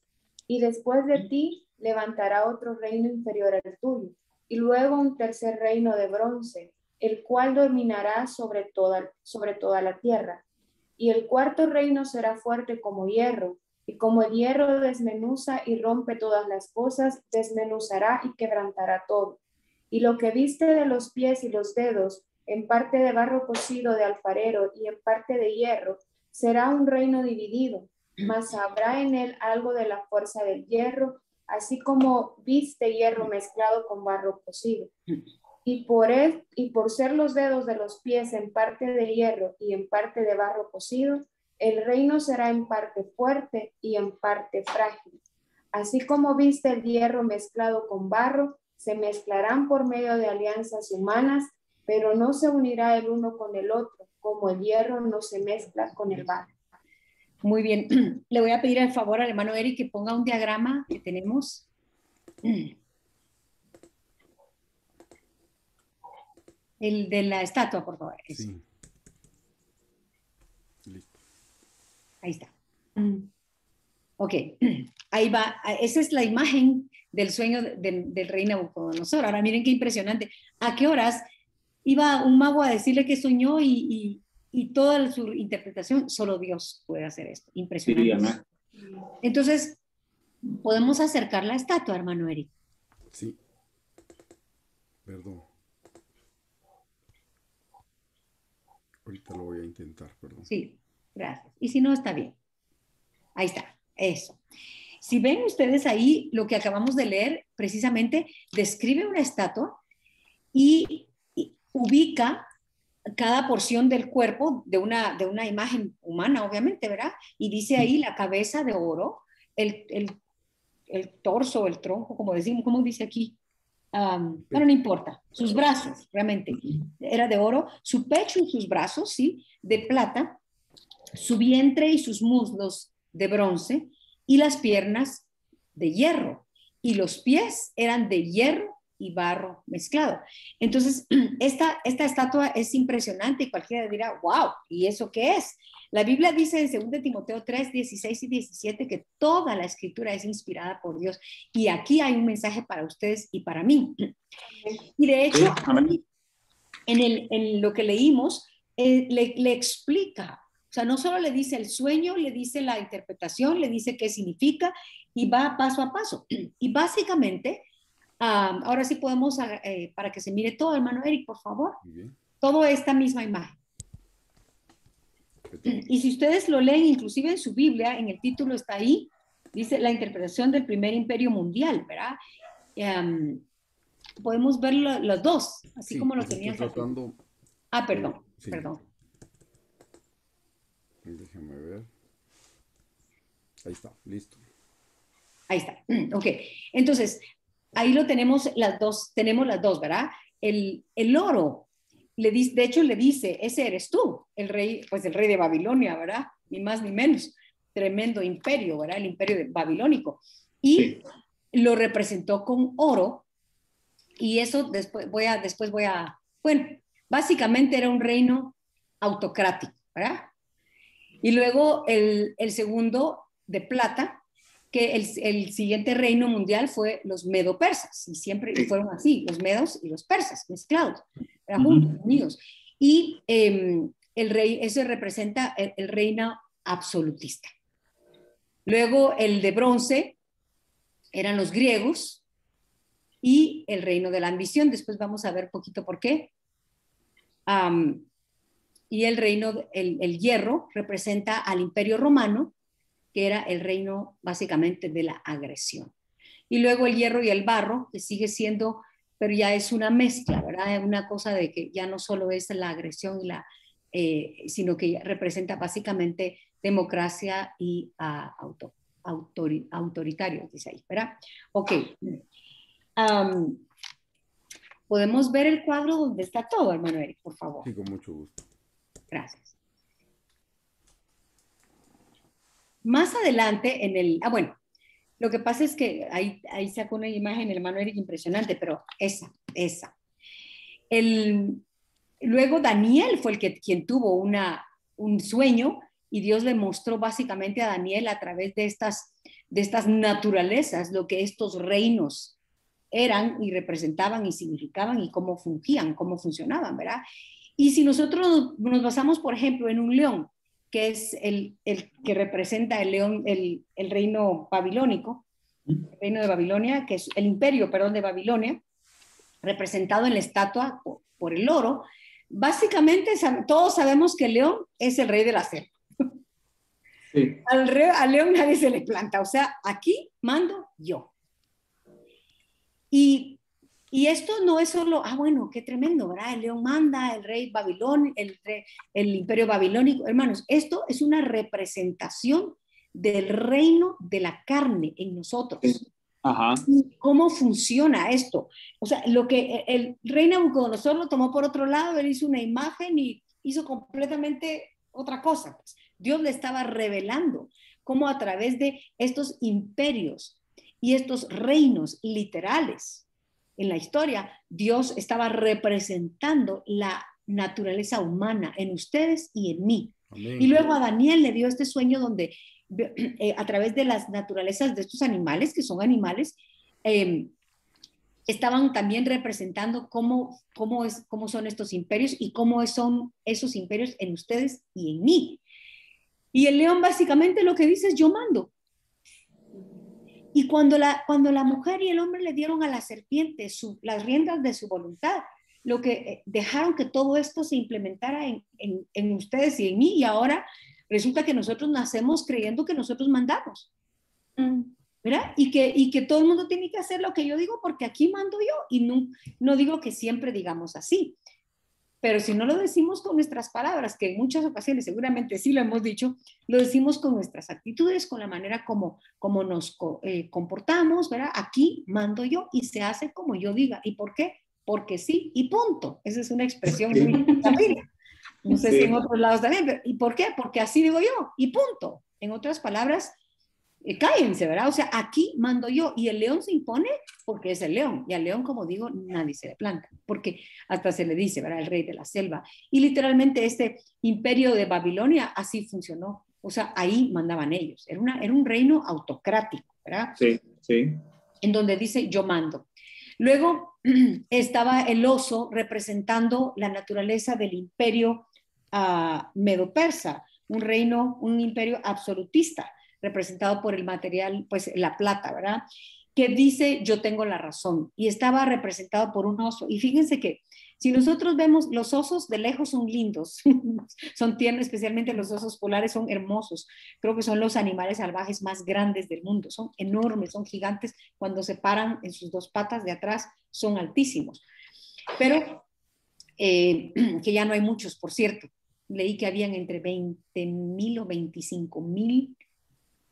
Y después de ti levantará otro reino inferior al tuyo, y luego un tercer reino de bronce, el cual dominará sobre toda la tierra. Y el cuarto reino será fuerte como hierro, Y como el hierro desmenuza y rompe todas las cosas, desmenuzará y quebrantará todo. Y lo que viste de los pies y los dedos, en parte de barro cocido de alfarero y en parte de hierro, será un reino dividido, mas habrá en él algo de la fuerza del hierro, así como viste hierro mezclado con barro cocido. Y por ser los dedos de los pies en parte de hierro y en parte de barro cocido, el reino será en parte fuerte y en parte frágil. Así como viste el hierro mezclado con barro, se mezclarán por medio de alianzas humanas, pero no se unirá el uno con el otro, como el hierro no se mezcla con el barro. Muy bien. Le voy a pedir el favor al hermano Eric que ponga un diagrama que tenemos. El de la estatua, por favor. Sí. Listo. Ahí está. Ok, ahí va. Esa es la imagen del sueño del rey Nabucodonosor. Ahora miren qué impresionante. ¿A qué horas iba un mago a decirle que soñó y toda su interpretación? Solo Dios puede hacer esto. Impresionante. Sí, entonces, podemos acercar la estatua, hermano Eric. Sí. Perdón. Ahorita lo voy a intentar, perdón. Sí, gracias. Y si no, está bien. Ahí está, eso. Si ven ustedes ahí, lo que acabamos de leer precisamente describe una estatua y ubica cada porción del cuerpo de una imagen humana, obviamente, ¿verdad? Y dice ahí la cabeza de oro, el torso, el tronco, como decimos, ¿cómo dice aquí? Pero no importa, sus brazos, realmente, era de oro, su pecho y sus brazos, ¿sí? De plata, su vientre y sus muslos de bronce, y las piernas de hierro, y los pies eran de hierro y barro mezclado. Entonces, esta estatua es impresionante y cualquiera dirá, wow, ¿y eso qué es? La Biblia dice en 2 Timoteo 3, 16 y 17 que toda la escritura es inspirada por Dios. Y aquí hay un mensaje para ustedes y para mí. Y de hecho, en lo que leímos, le explica. O sea, no solo le dice el sueño, le dice la interpretación, le dice qué significa y va paso a paso. Y básicamente, ahora sí podemos, para que se mire todo, hermano Eric, por favor, todo esta misma imagen. Y si ustedes lo leen, inclusive en su Biblia, en el título está ahí, dice la interpretación del primer imperio mundial, ¿verdad? Podemos ver los dos, así sí, como lo pues tenías estoy tratando. perdón, Sí. perdón. Déjame ver. Ahí está, listo. Ahí está. Ok. Entonces, ahí lo tenemos las dos, ¿verdad? El oro, de hecho le dice, ese eres tú, el rey, pues el rey de Babilonia, ¿verdad? Ni más ni menos. Tremendo imperio, ¿verdad? El imperio babilónico. Y lo representó con oro, y eso después voy a, bueno, básicamente era un reino autocrático, ¿verdad? Y luego el segundo de plata, que el siguiente reino mundial fue los medo-persas, y siempre fueron así, los medos y los persas, mezclados, juntos, unidos. Y el rey, eso representa el reino absolutista. Luego el de bronce eran los griegos y el reino de la ambición, después vamos a ver poquito por qué. Y el reino, el hierro representa al imperio romano, que era el reino básicamente de la agresión. Y luego el hierro y el barro, que sigue siendo, pero ya es una mezcla, ¿verdad? Una cosa de que ya no solo es la agresión, sino que representa básicamente democracia y autoritario, dice ahí, ¿verdad? Ok. ¿Podemos ver el cuadro donde está todo, hermano Eric, por favor? Sí, con mucho gusto. Gracias. Más adelante bueno, lo que pasa es que ahí sacó una imagen el hermano Eric impresionante, pero esa. Luego Daniel fue quien tuvo un sueño y Dios le mostró básicamente a Daniel a través de estas naturalezas lo que estos reinos eran y representaban y significaban y cómo fungían, cómo funcionaban, ¿verdad? Y si nosotros nos basamos, por ejemplo, en un león, que es el que representa el león, el reino babilónico, el reino de Babilonia, que es el imperio, perdón, de Babilonia, representado en la estatua por el loro. Básicamente todos sabemos que el león es el rey de la selva. Sí. Al león nadie se le planta, o sea, aquí mando yo. Y esto no es solo, bueno, qué tremendo, ¿verdad? El león manda, el rey Babilón, el imperio babilónico. Hermanos, esto es una representación del reino de la carne en nosotros. Sí. Ajá. ¿Cómo funciona esto? O sea, lo que el rey Nabucodonosor lo tomó por otro lado, él hizo una imagen y hizo completamente otra cosa. Pues, Dios le estaba revelando cómo a través de estos imperios y estos reinos literales en la historia, Dios estaba representando la naturaleza humana en ustedes y en mí. Amén. Y luego a Daniel le dio este sueño donde a través de las naturalezas de estos animales, que son animales, estaban también representando cómo son estos imperios y cómo son esos imperios en ustedes y en mí. Y el león básicamente lo que dice es yo mando. Y cuando la mujer y el hombre le dieron a la serpiente las riendas de su voluntad, lo que dejaron que todo esto se implementara en ustedes y en mí, y ahora resulta que nosotros nacemos creyendo que nosotros mandamos, ¿verdad? Y que todo el mundo tiene que hacer lo que yo digo porque aquí mando yo, y no digo que siempre digamos así, pero si no lo decimos con nuestras palabras, que en muchas ocasiones seguramente sí lo hemos dicho, lo decimos con nuestras actitudes, con la manera como nos comportamos, ¿verdad? Aquí mando yo y se hace como yo diga. ¿Y por qué? Porque sí y punto. Esa es una expresión muy familiar. No sé si en otros lados también, pero ¿y por qué? Porque así digo yo y punto. En otras palabras, cállense, ¿verdad? O sea, aquí mando yo, y el león se impone porque es el león, y al león, como digo, nadie se le planta, porque hasta se le dice, ¿verdad? El rey de la selva, y literalmente este imperio de Babilonia así funcionó, o sea, ahí mandaban ellos, era un reino autocrático, ¿verdad? Sí, sí. En donde dice yo mando. Luego estaba el oso representando la naturaleza del imperio medo-persa, un imperio absolutista, representado por el material, pues la plata, ¿verdad? Que dice yo tengo la razón, y estaba representado por un oso. Y fíjense que si nosotros vemos, los osos de lejos son lindos, son tiernos, especialmente los osos polares son hermosos. Creo que son los animales salvajes más grandes del mundo, son enormes, son gigantes. Cuando se paran en sus dos patas de atrás, son altísimos. Pero que ya no hay muchos, por cierto. Leí que habían entre 20,000 o 25,000,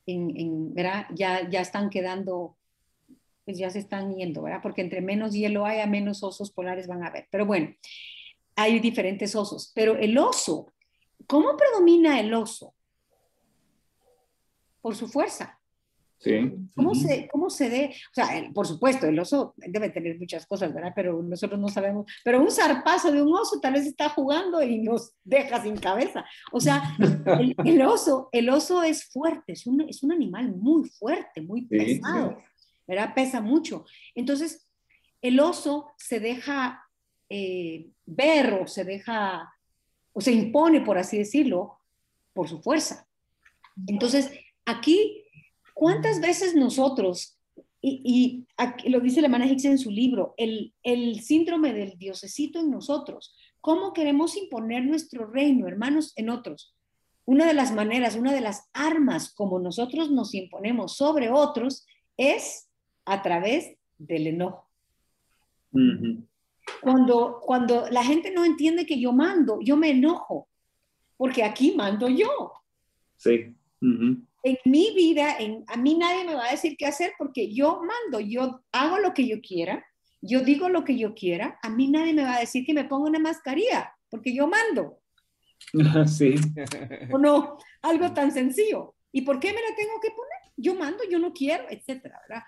¿verdad? Ya están quedando, pues ya se están yendo, ¿verdad? Porque entre menos hielo haya, menos osos polares van a haber. Pero bueno, hay diferentes osos. Pero el oso, ¿cómo predomina el oso? Por su fuerza. Sí. ¿Cómo se ve? O sea, por supuesto, el oso debe tener muchas cosas, ¿verdad? Pero nosotros no sabemos. Pero un zarpazo de un oso tal vez está jugando y nos deja sin cabeza. O sea, el oso es fuerte, es un animal muy fuerte, muy pesado, ¿verdad? Pesa mucho. Entonces, el oso se deja ver o se impone, por así decirlo, por su fuerza. Entonces, aquí, ¿cuántas veces nosotros, y aquí lo dice la hermana Hicks en su libro, el síndrome del diosecito en nosotros, cómo queremos imponer nuestro reino, hermanos, en otros? Una de las maneras, una de las armas como nosotros nos imponemos sobre otros es a través del enojo. Cuando la gente no entiende que yo mando, yo me enojo, porque aquí mando yo. Sí. En mi vida, a mí nadie me va a decir qué hacer porque yo mando, yo hago lo que yo quiera, yo digo lo que yo quiera, a mí nadie me va a decir que me ponga una mascarilla porque yo mando. Sí. O no, algo tan sencillo. ¿Y por qué me la tengo que poner? Yo mando, yo no quiero, etcétera, ¿verdad?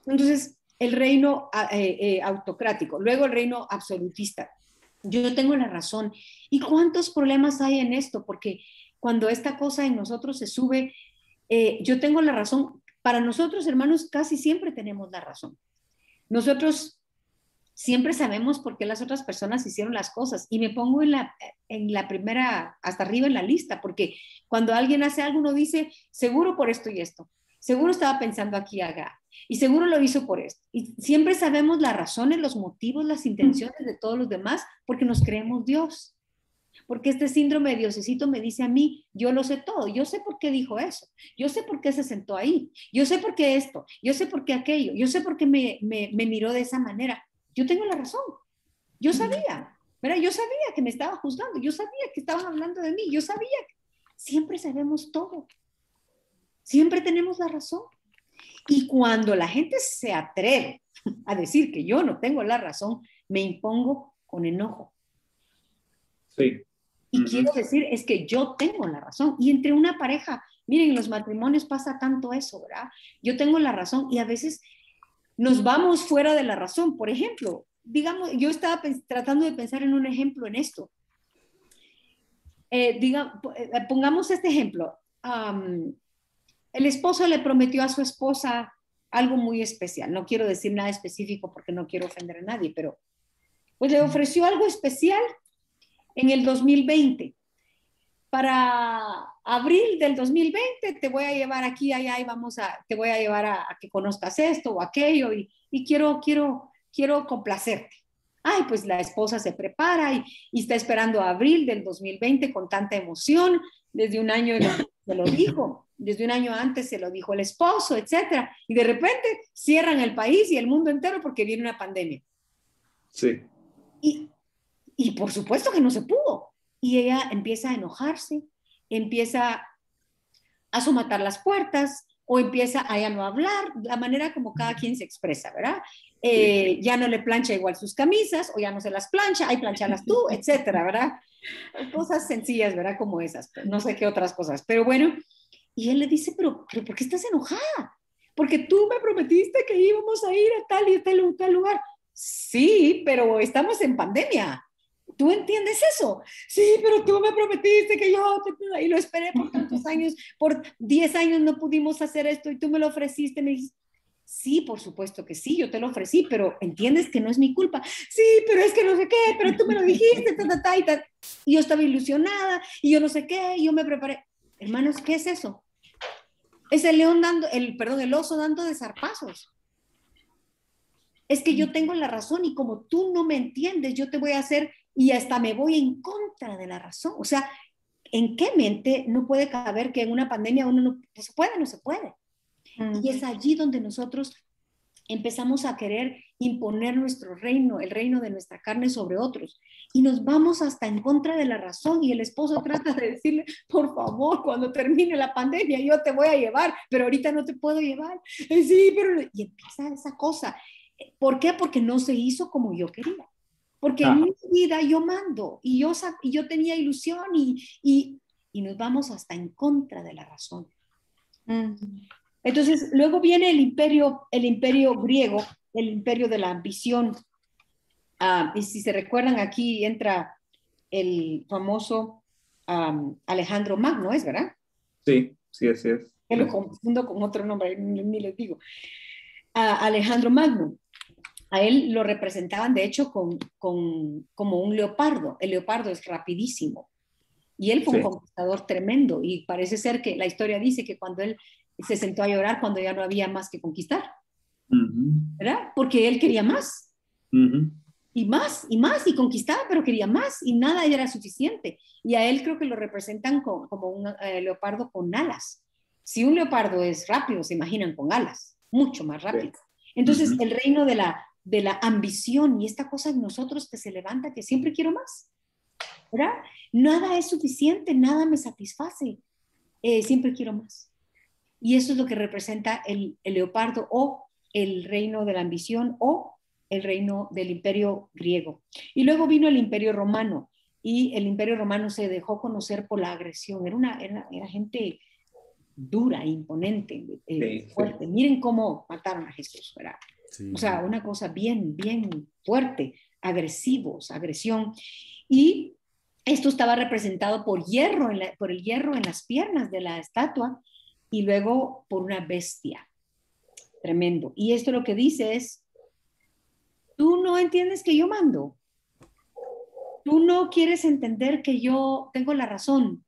Entonces, el reino autocrático, luego el reino absolutista. Yo tengo la razón. ¿Y cuántos problemas hay en esto? Porque cuando esta cosa en nosotros se sube, yo tengo la razón. Para nosotros, hermanos, casi siempre tenemos la razón. Nosotros siempre sabemos por qué las otras personas hicieron las cosas. Y me pongo en la primera, hasta arriba en la lista, porque cuando alguien hace algo, uno dice, seguro por esto y esto, seguro estaba pensando aquí y acá, y seguro lo hizo por esto. Y siempre sabemos las razones, los motivos, las intenciones de todos los demás, porque nos creemos Dios. Porque este síndrome de Diosecito me dice a mí, yo lo sé todo, yo sé por qué dijo eso, yo sé por qué se sentó ahí, yo sé por qué esto, yo sé por qué aquello, yo sé por qué me miró de esa manera. Yo tengo la razón, yo sabía, ¿verdad? Yo sabía que me estaba juzgando, yo sabía que estaban hablando de mí, yo sabía que siempre sabemos todo, siempre tenemos la razón. Y cuando la gente se atreve a decir que yo no tengo la razón, me impongo con enojo. Sí. Y quiero decir, es que yo tengo la razón. Y entre una pareja, miren, en los matrimonios pasa tanto eso, ¿verdad? Yo tengo la razón y a veces nos vamos fuera de la razón. Por ejemplo, digamos, yo estaba tratando de pensar en un ejemplo en esto. Pongamos este ejemplo. El esposo le prometió a su esposa algo muy especial. No quiero decir nada específico porque no quiero ofender a nadie, pero pues le ofreció algo especial en el 2020. Para abril del 2020 te voy a llevar aquí, allá y te voy a llevar a que conozcas esto o aquello y quiero complacerte. Ay, pues la esposa se prepara y está esperando a abril del 2020 con tanta emoción. Desde un año se lo dijo, desde un año antes se lo dijo el esposo, etcétera. Y de repente cierran el país y el mundo entero porque viene una pandemia. Sí. Y por supuesto que no se pudo. Y ella empieza a enojarse, empieza a somatar las puertas o empieza a ya no hablar, la manera como cada quien se expresa, ¿verdad? Ya no le plancha igual sus camisas o ya no se las plancha, hay plancharlas tú, etcétera, ¿verdad? Cosas sencillas, ¿verdad? Como esas, no sé qué otras cosas. Pero bueno, y él le dice, pero ¿por qué estás enojada? Porque tú me prometiste que íbamos a ir a tal y tal lugar. Sí, pero estamos en pandemia. ¿Tú entiendes eso? Sí, pero tú me prometiste que yo y lo esperé por tantos años, por 10 años no pudimos hacer esto y tú me lo ofreciste. Me dijiste, sí, por supuesto que sí, yo te lo ofrecí, pero entiendes que no es mi culpa. Sí, pero es que no sé qué, pero tú me lo dijiste, y yo estaba ilusionada y yo no sé qué, y yo me preparé. Hermanos, ¿qué es eso? Es el león el oso dando de zarpazos. Es que yo tengo la razón y como tú no me entiendes, yo te voy a hacer y hasta me voy en contra de la razón. O sea, ¿en qué mente no puede caber que en una pandemia uno no se puede, no se puede? Y es allí donde nosotros empezamos a querer imponer nuestro reino, el reino de nuestra carne sobre otros. Y nos vamos hasta en contra de la razón y el esposo trata de decirle, por favor, cuando termine la pandemia yo te voy a llevar, pero ahorita no te puedo llevar. Sí, pero... Y empieza esa cosa. ¿Por qué? Porque no se hizo como yo quería. Porque en mi vida yo mando y yo tenía ilusión y nos vamos hasta en contra de la razón. Entonces, luego viene el imperio griego, el imperio de la ambición. Y si se recuerdan, aquí entra el famoso Alejandro Magno, ¿es verdad? Sí, sí, así es. Que lo confundo con otro nombre, ni les digo. Alejandro Magno. A él lo representaban, de hecho, como un leopardo. El leopardo es rapidísimo. Y él fue un conquistador tremendo. Y parece ser que la historia dice que cuando él se sentó a llorar, cuando ya no había más que conquistar. ¿Verdad? Porque él quería más. Y más, y conquistaba, pero quería más. Y nada era suficiente. Y a él creo que lo representan como un leopardo con alas. Si un leopardo es rápido, se imaginan con alas. Mucho más rápido. Entonces, el reino de la ambición y esta cosa en nosotros que se levanta, que siempre quiero más, ¿verdad? Nada es suficiente, nada me satisface, siempre quiero más. Y eso es lo que representa el leopardo o el reino de la ambición o el reino del imperio griego. Y luego vino el imperio romano y el imperio romano se dejó conocer por la agresión, era gente dura, imponente, fuerte. Miren cómo mataron a Jesús, ¿verdad? Sí. O sea, una cosa bien, bien fuerte, agresivos, agresión. Y esto estaba representado por por el hierro en las piernas de la estatua y luego por una bestia. Tremendo. Y esto lo que dice es, Tú no entiendes que yo mando. Tú no quieres entender que yo tengo la razón.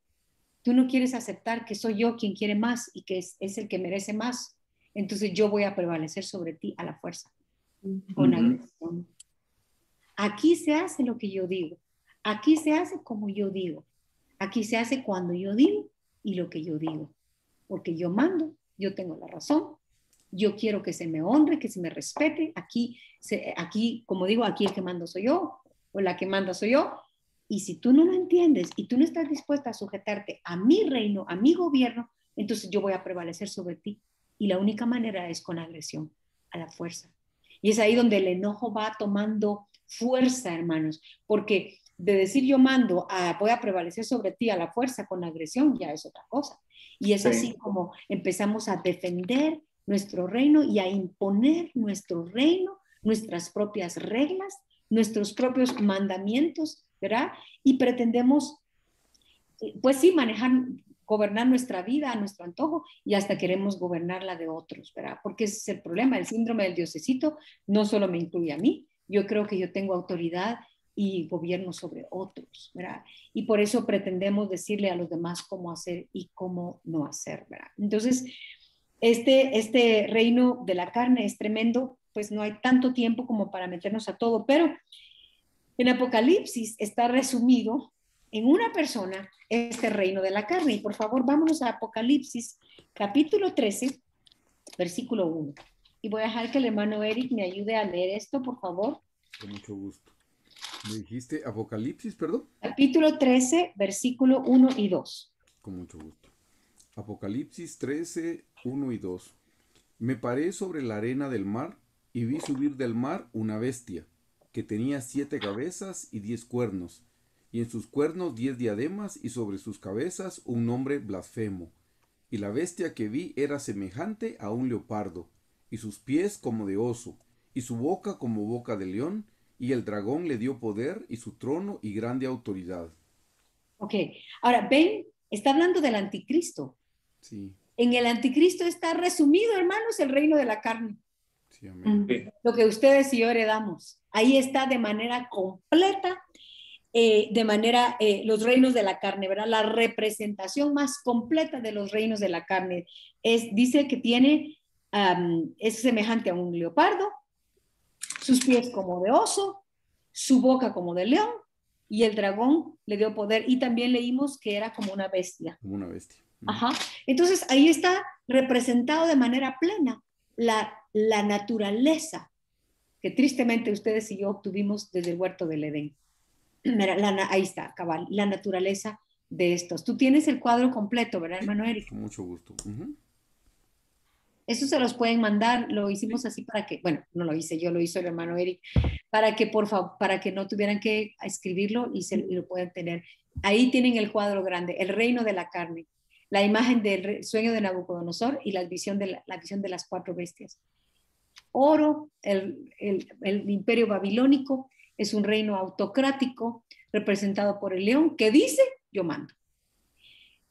Tú no quieres aceptar que soy yo quien quiere más y que es el que merece más. Entonces yo voy a prevalecer sobre ti a la fuerza, con agresión. Aquí se hace lo que yo digo. Aquí se hace como yo digo. Aquí se hace cuando yo digo y lo que yo digo. Porque yo mando, yo tengo la razón. Yo quiero que se me honre, que se me respete. Aquí, como digo, aquí el que mando soy yo, o la que manda soy yo. Y si tú no lo entiendes y tú no estás dispuesta a sujetarte a mi reino, a mi gobierno, entonces yo voy a prevalecer sobre ti. Y la única manera es con agresión, a la fuerza. Y es ahí donde el enojo va tomando fuerza, hermanos, porque de decir yo mando a voy a prevalecer sobre ti a la fuerza con agresión ya es otra cosa. Y es así como empezamos a defender nuestro reino y a imponer nuestro reino, nuestras propias reglas, nuestros propios mandamientos, ¿verdad? Y pretendemos, pues sí, gobernar nuestra vida a nuestro antojo y hasta queremos gobernar la de otros, ¿verdad? Porque ese es el problema, el síndrome del diosecito no solo me incluye a mí, yo creo que yo tengo autoridad y gobierno sobre otros, ¿verdad? Y por eso pretendemos decirle a los demás cómo hacer y cómo no hacer, ¿verdad? Entonces, este reino de la carne es tremendo, pues no hay tanto tiempo como para meternos a todo, pero en Apocalipsis está resumido en una persona este reino de la carne. Y por favor, vámonos a Apocalipsis, capítulo 13, versículo 1. Y voy a dejar que el hermano Eric me ayude a leer esto, por favor. Con mucho gusto. ¿Me dijiste Apocalipsis, perdón? Capítulo 13, versículo 1 y 2. Con mucho gusto. Apocalipsis 13, 1 y 2. Me paré sobre la arena del mar y vi subir del mar una bestia, que tenía 7 cabezas y 10 cuernos, y en sus cuernos 10 diademas, y sobre sus cabezas un nombre blasfemo. Y la bestia que vi era semejante a un leopardo, y sus pies como de oso, y su boca como boca de león, y el dragón le dio poder y su trono y grande autoridad. Ok, ahora ven, está hablando del anticristo. Sí, En el anticristo está resumido, hermanos, el reino de la carne. sí, amén. Lo que ustedes y yo heredamos. Ahí está de manera completa, los reinos de la carne, ¿verdad? La representación más completa de los reinos de la carne. Dice que es semejante a un leopardo, sus pies como de oso, su boca como de león, y el dragón le dio poder. Y también leímos que era como una bestia. Como una bestia. Ajá. Entonces ahí está representado de manera plena la naturaleza que tristemente ustedes y yo obtuvimos desde el huerto del Edén. Ahí está, cabal, la naturaleza de estos. Tú tienes el cuadro completo, ¿verdad, hermano Eric? Con mucho gusto. Eso se los pueden mandar, lo hicimos así para que, bueno, no lo hice yo, lo hizo el hermano Eric, para que por favor, para que no tuvieran que escribirlo y lo puedan tener. Ahí tienen el cuadro grande, el reino de la carne, la imagen del sueño de Nabucodonosor y la visión de las 4 bestias. Oro, el imperio babilónico, es un reino autocrático representado por el león que dice, yo mando.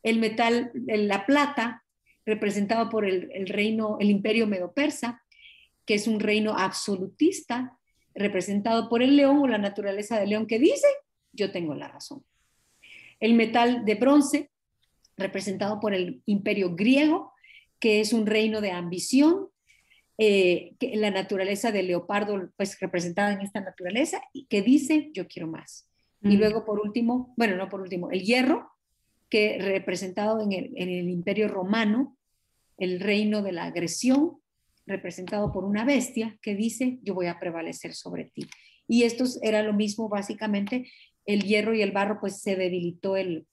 El metal, la plata, representado por el imperio medo-persa, que es un reino absolutista, representado por el león o la naturaleza del león que dice, yo tengo la razón. El metal de bronce, representado por el imperio griego, que es un reino de ambición, que la naturaleza del leopardo, pues representada en esta naturaleza, y que dice, yo quiero más. Y luego por último, bueno, no por último, el hierro, que representado en el imperio romano, el reino de la agresión, representado por una bestia que dice, yo voy a prevalecer sobre ti. Y esto era lo mismo, básicamente, el hierro y el barro, pues se debilitó el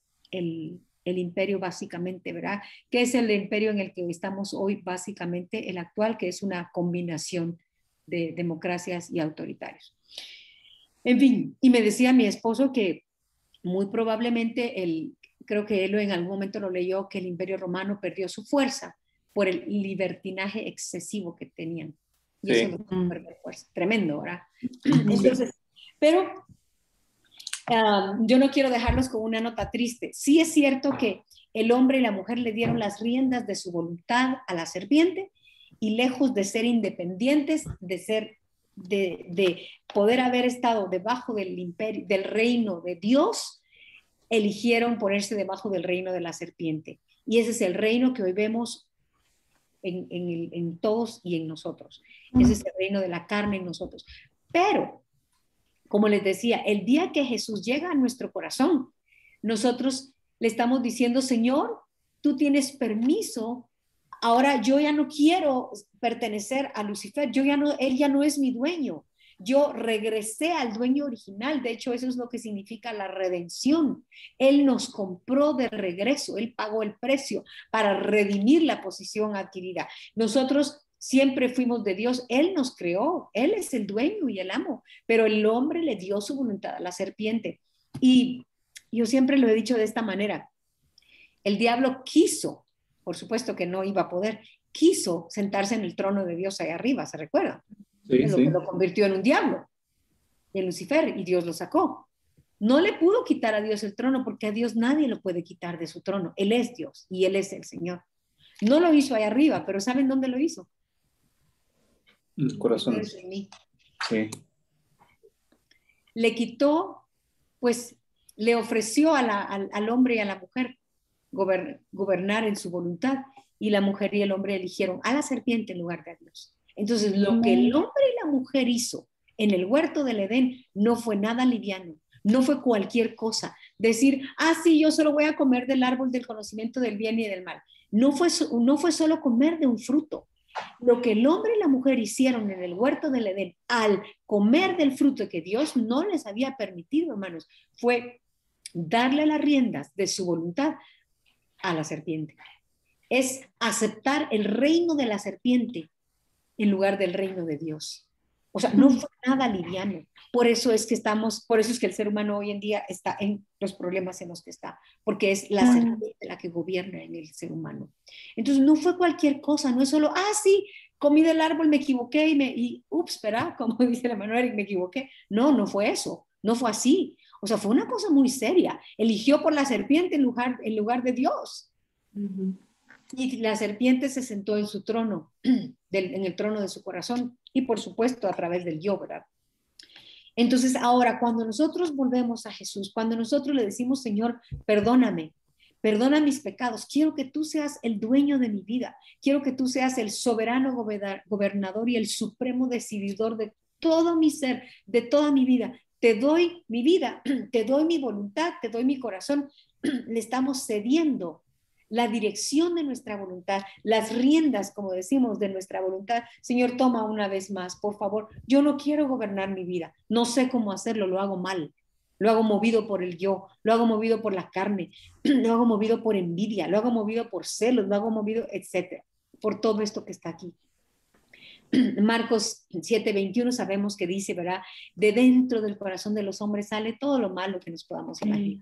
imperio básicamente, ¿verdad? Que es el imperio en el que estamos hoy, básicamente, el actual, que es una combinación de democracias y autoritarios. En fin, y me decía mi esposo que muy probablemente, creo que él en algún momento lo leyó, que el imperio romano perdió su fuerza por el libertinaje excesivo que tenían. Y eso lo perder fuerza. Tremendo, ¿verdad? Entonces, pero yo no quiero dejarlos con una nota triste. Sí es cierto que el hombre y la mujer le dieron las riendas de su voluntad a la serpiente y lejos de ser independientes, de ser de poder haber estado debajo del imperio, del reino de Dios, eligieron ponerse debajo del reino de la serpiente. Y ese es el reino que hoy vemos en todos y en nosotros. Ese es el reino de la carne en nosotros. Pero, como les decía, el día que Jesús llega a nuestro corazón, nosotros le estamos diciendo, Señor, tú tienes permiso. Ahora yo ya no quiero pertenecer a Lucifer, él ya no es mi dueño. Yo regresé al dueño original. De hecho, eso es lo que significa la redención. Él nos compró de regreso, él pagó el precio para redimir la posición adquirida. Nosotros siempre fuimos de Dios, él nos creó, él es el dueño y el amo, pero el hombre le dio su voluntad a la serpiente. Y yo siempre lo he dicho de esta manera, el diablo quiso, por supuesto que no iba a poder, quiso sentarse en el trono de Dios ahí arriba, ¿se recuerda? Sí, Es lo que lo convirtió en un diablo, en Lucifer, y Dios lo sacó. No le pudo quitar a Dios el trono porque a Dios nadie lo puede quitar de su trono. Él es Dios y Él es el Señor. No lo hizo ahí arriba, pero ¿saben dónde lo hizo? El corazón. Sí. Le quitó, pues, le ofreció al hombre y a la mujer gobernar en su voluntad, y la mujer y el hombre eligieron a la serpiente en lugar de a Dios. Entonces, lo que el hombre y la mujer hizo en el huerto del Edén no fue nada liviano, no fue cualquier cosa. Decir, sí, yo solo voy a comer del árbol del conocimiento del bien y del mal. No fue solo comer de un fruto. Lo que el hombre y la mujer hicieron en el huerto del Edén al comer del fruto que Dios no les había permitido, hermanos, fue darle las riendas de su voluntad a la serpiente. Es aceptar el reino de la serpiente en lugar del reino de Dios. O sea, no fue nada liviano. Por eso es que el ser humano hoy en día está en los problemas en los que está, porque es la serpiente la que gobierna en el ser humano. Entonces, no fue cualquier cosa, no es solo, sí, comí del árbol, me equivoqué y ups, ¿verdad? Como dice la hermano Eric, me equivoqué. No, no fue eso, no fue así. O sea, fue una cosa muy seria. Eligió por la serpiente en lugar de Dios. Y la serpiente se sentó en su trono, en el trono de su corazón, y por supuesto a través del yo, ¿verdad? Entonces ahora, cuando nosotros volvemos a Jesús, cuando nosotros le decimos, Señor, perdóname, perdona mis pecados, quiero que tú seas el dueño de mi vida, quiero que tú seas el soberano gobernador y el supremo decididor de todo mi ser, de toda mi vida. Te doy mi vida, te doy mi voluntad, te doy mi corazón. Le estamos cediendo la dirección de nuestra voluntad, las riendas, como decimos, de nuestra voluntad. Señor, toma una vez más, por favor. Yo no quiero gobernar mi vida, no sé cómo hacerlo, lo hago mal. Lo hago movido por el yo, lo hago movido por la carne, lo hago movido por envidia, lo hago movido por celos, lo hago movido, etcétera, por todo esto que está aquí. Marcos 7:21 sabemos que dice, ¿verdad? De dentro del corazón de los hombres sale todo lo malo que nos podamos imaginar.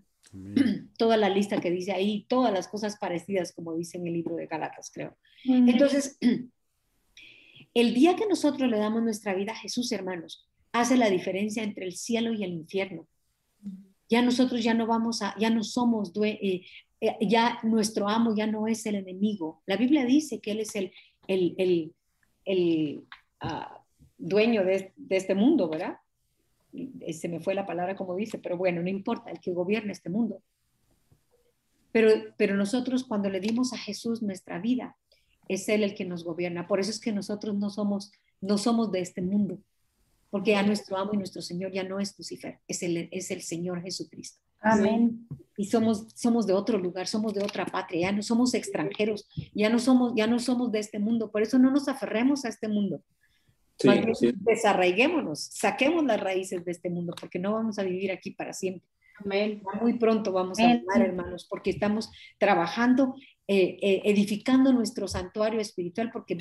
Toda la lista que dice ahí, todas las cosas parecidas, como dice en el libro de Gálatas, creo. Entonces, el día que nosotros le damos nuestra vida a Jesús, hermanos, hace la diferencia entre el cielo y el infierno. Ya nosotros ya no somos, ya nuestro amo ya no es el enemigo. La Biblia dice que Él es el dueño de este mundo, ¿verdad? Se me fue la palabra como dice, pero bueno, no importa, el que gobierna este mundo. Pero nosotros cuando le dimos a Jesús nuestra vida, es Él el que nos gobierna. Por eso es que nosotros no somos de este mundo, porque ya nuestro amo y nuestro Señor ya no es Lucifer, es el Señor Jesucristo. Amén. Y somos de otro lugar, somos de otra patria, ya no somos extranjeros, ya no somos de este mundo. Por eso no nos aferremos a este mundo. Sí, sí. Desarraiguémonos, saquemos las raíces de este mundo, porque no vamos a vivir aquí para siempre. Amén. Muy pronto vamos a hablar, hermanos, porque estamos trabajando, edificando nuestro santuario espiritual, porque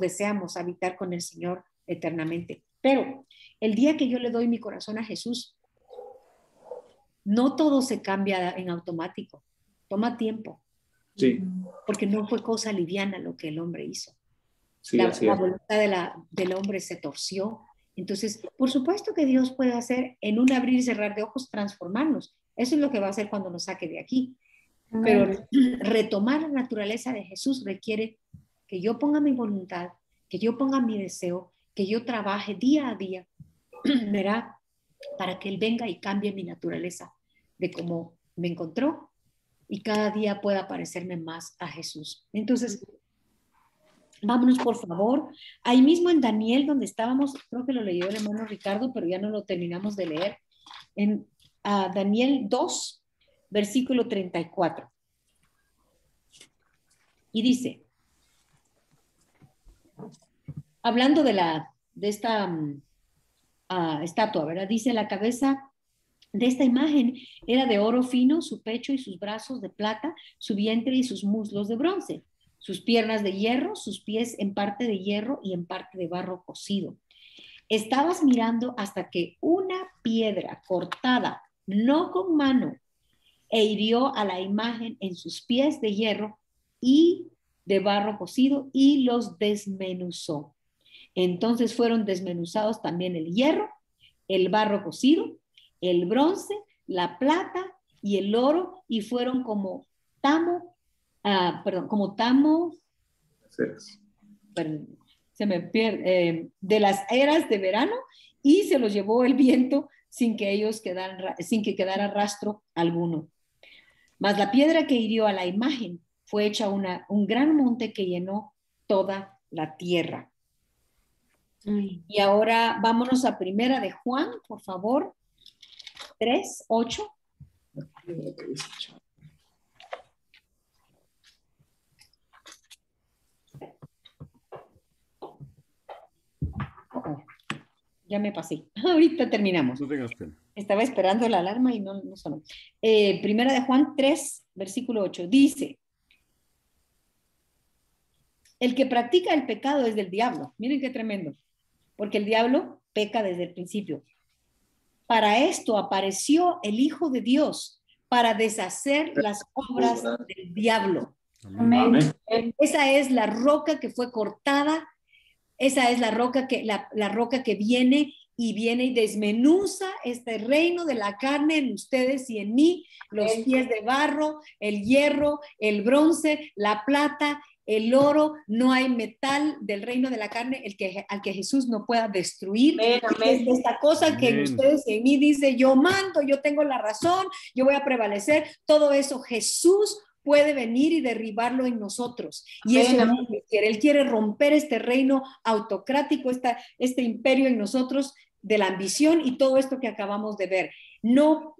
deseamos habitar con el Señor eternamente. Pero el día que yo le doy mi corazón a Jesús, no todo se cambia en automático, toma tiempo. Sí. Porque no fue cosa liviana lo que el hombre hizo. Sí, La voluntad del hombre se torció. Entonces, por supuesto que Dios puede hacer en un abrir y cerrar de ojos, transformarnos. Eso es lo que va a hacer cuando nos saque de aquí. Pero retomar la naturaleza de Jesús requiere que yo ponga mi voluntad, que yo ponga mi deseo, que yo trabaje día a día, ¿verdad? Para que Él venga y cambie mi naturaleza de cómo me encontró y cada día pueda parecerme más a Jesús. Entonces, vámonos por favor. Ahí mismo en Daniel, donde estábamos, creo que lo leyó el hermano Ricardo, pero ya no lo terminamos de leer. En Daniel 2, versículo 34. Y dice, hablando de esta estatua, ¿verdad? Dice, la cabeza de esta imagen era de oro fino, su pecho y sus brazos de plata, su vientre y sus muslos de bronce, sus piernas de hierro, sus pies en parte de hierro y en parte de barro cocido. Estabas mirando hasta que una piedra cortada, no con mano, e hirió a la imagen en sus pies de hierro y de barro cocido y los desmenuzó. Entonces fueron desmenuzados también el hierro, el barro cocido, el bronce, la plata y el oro, y fueron como tamo, se me pierde, de las eras de verano, y se los llevó el viento sin que quedara rastro alguno. Mas la piedra que hirió a la imagen fue hecha un gran monte que llenó toda la tierra. Y ahora vámonos a Primera de Juan, por favor. 3:8. Ya me pasé. Ahorita terminamos. No tengas pena. Estaba esperando la alarma y no sonó. Primera de Juan 3, versículo 8. Dice, el que practica el pecado es del diablo. Miren qué tremendo. Porque el diablo peca desde el principio. Para esto apareció el Hijo de Dios, para deshacer las obras del diablo. Amén. Esa es la roca que fue cortada. Esa es la roca que viene y desmenuza este reino de la carne en ustedes y en mí, los pies de barro, el hierro, el bronce, la plata, el oro. No hay metal del reino de la carne al que Jesús no pueda destruir. Es esta cosa que en ustedes y en mí dice, yo mando, yo tengo la razón, yo voy a prevalecer. Todo eso Jesús puede venir y derribarlo en nosotros. Y eso es lo que quiere. Él quiere romper este reino autocrático, este imperio en nosotros de la ambición y todo esto que acabamos de ver. No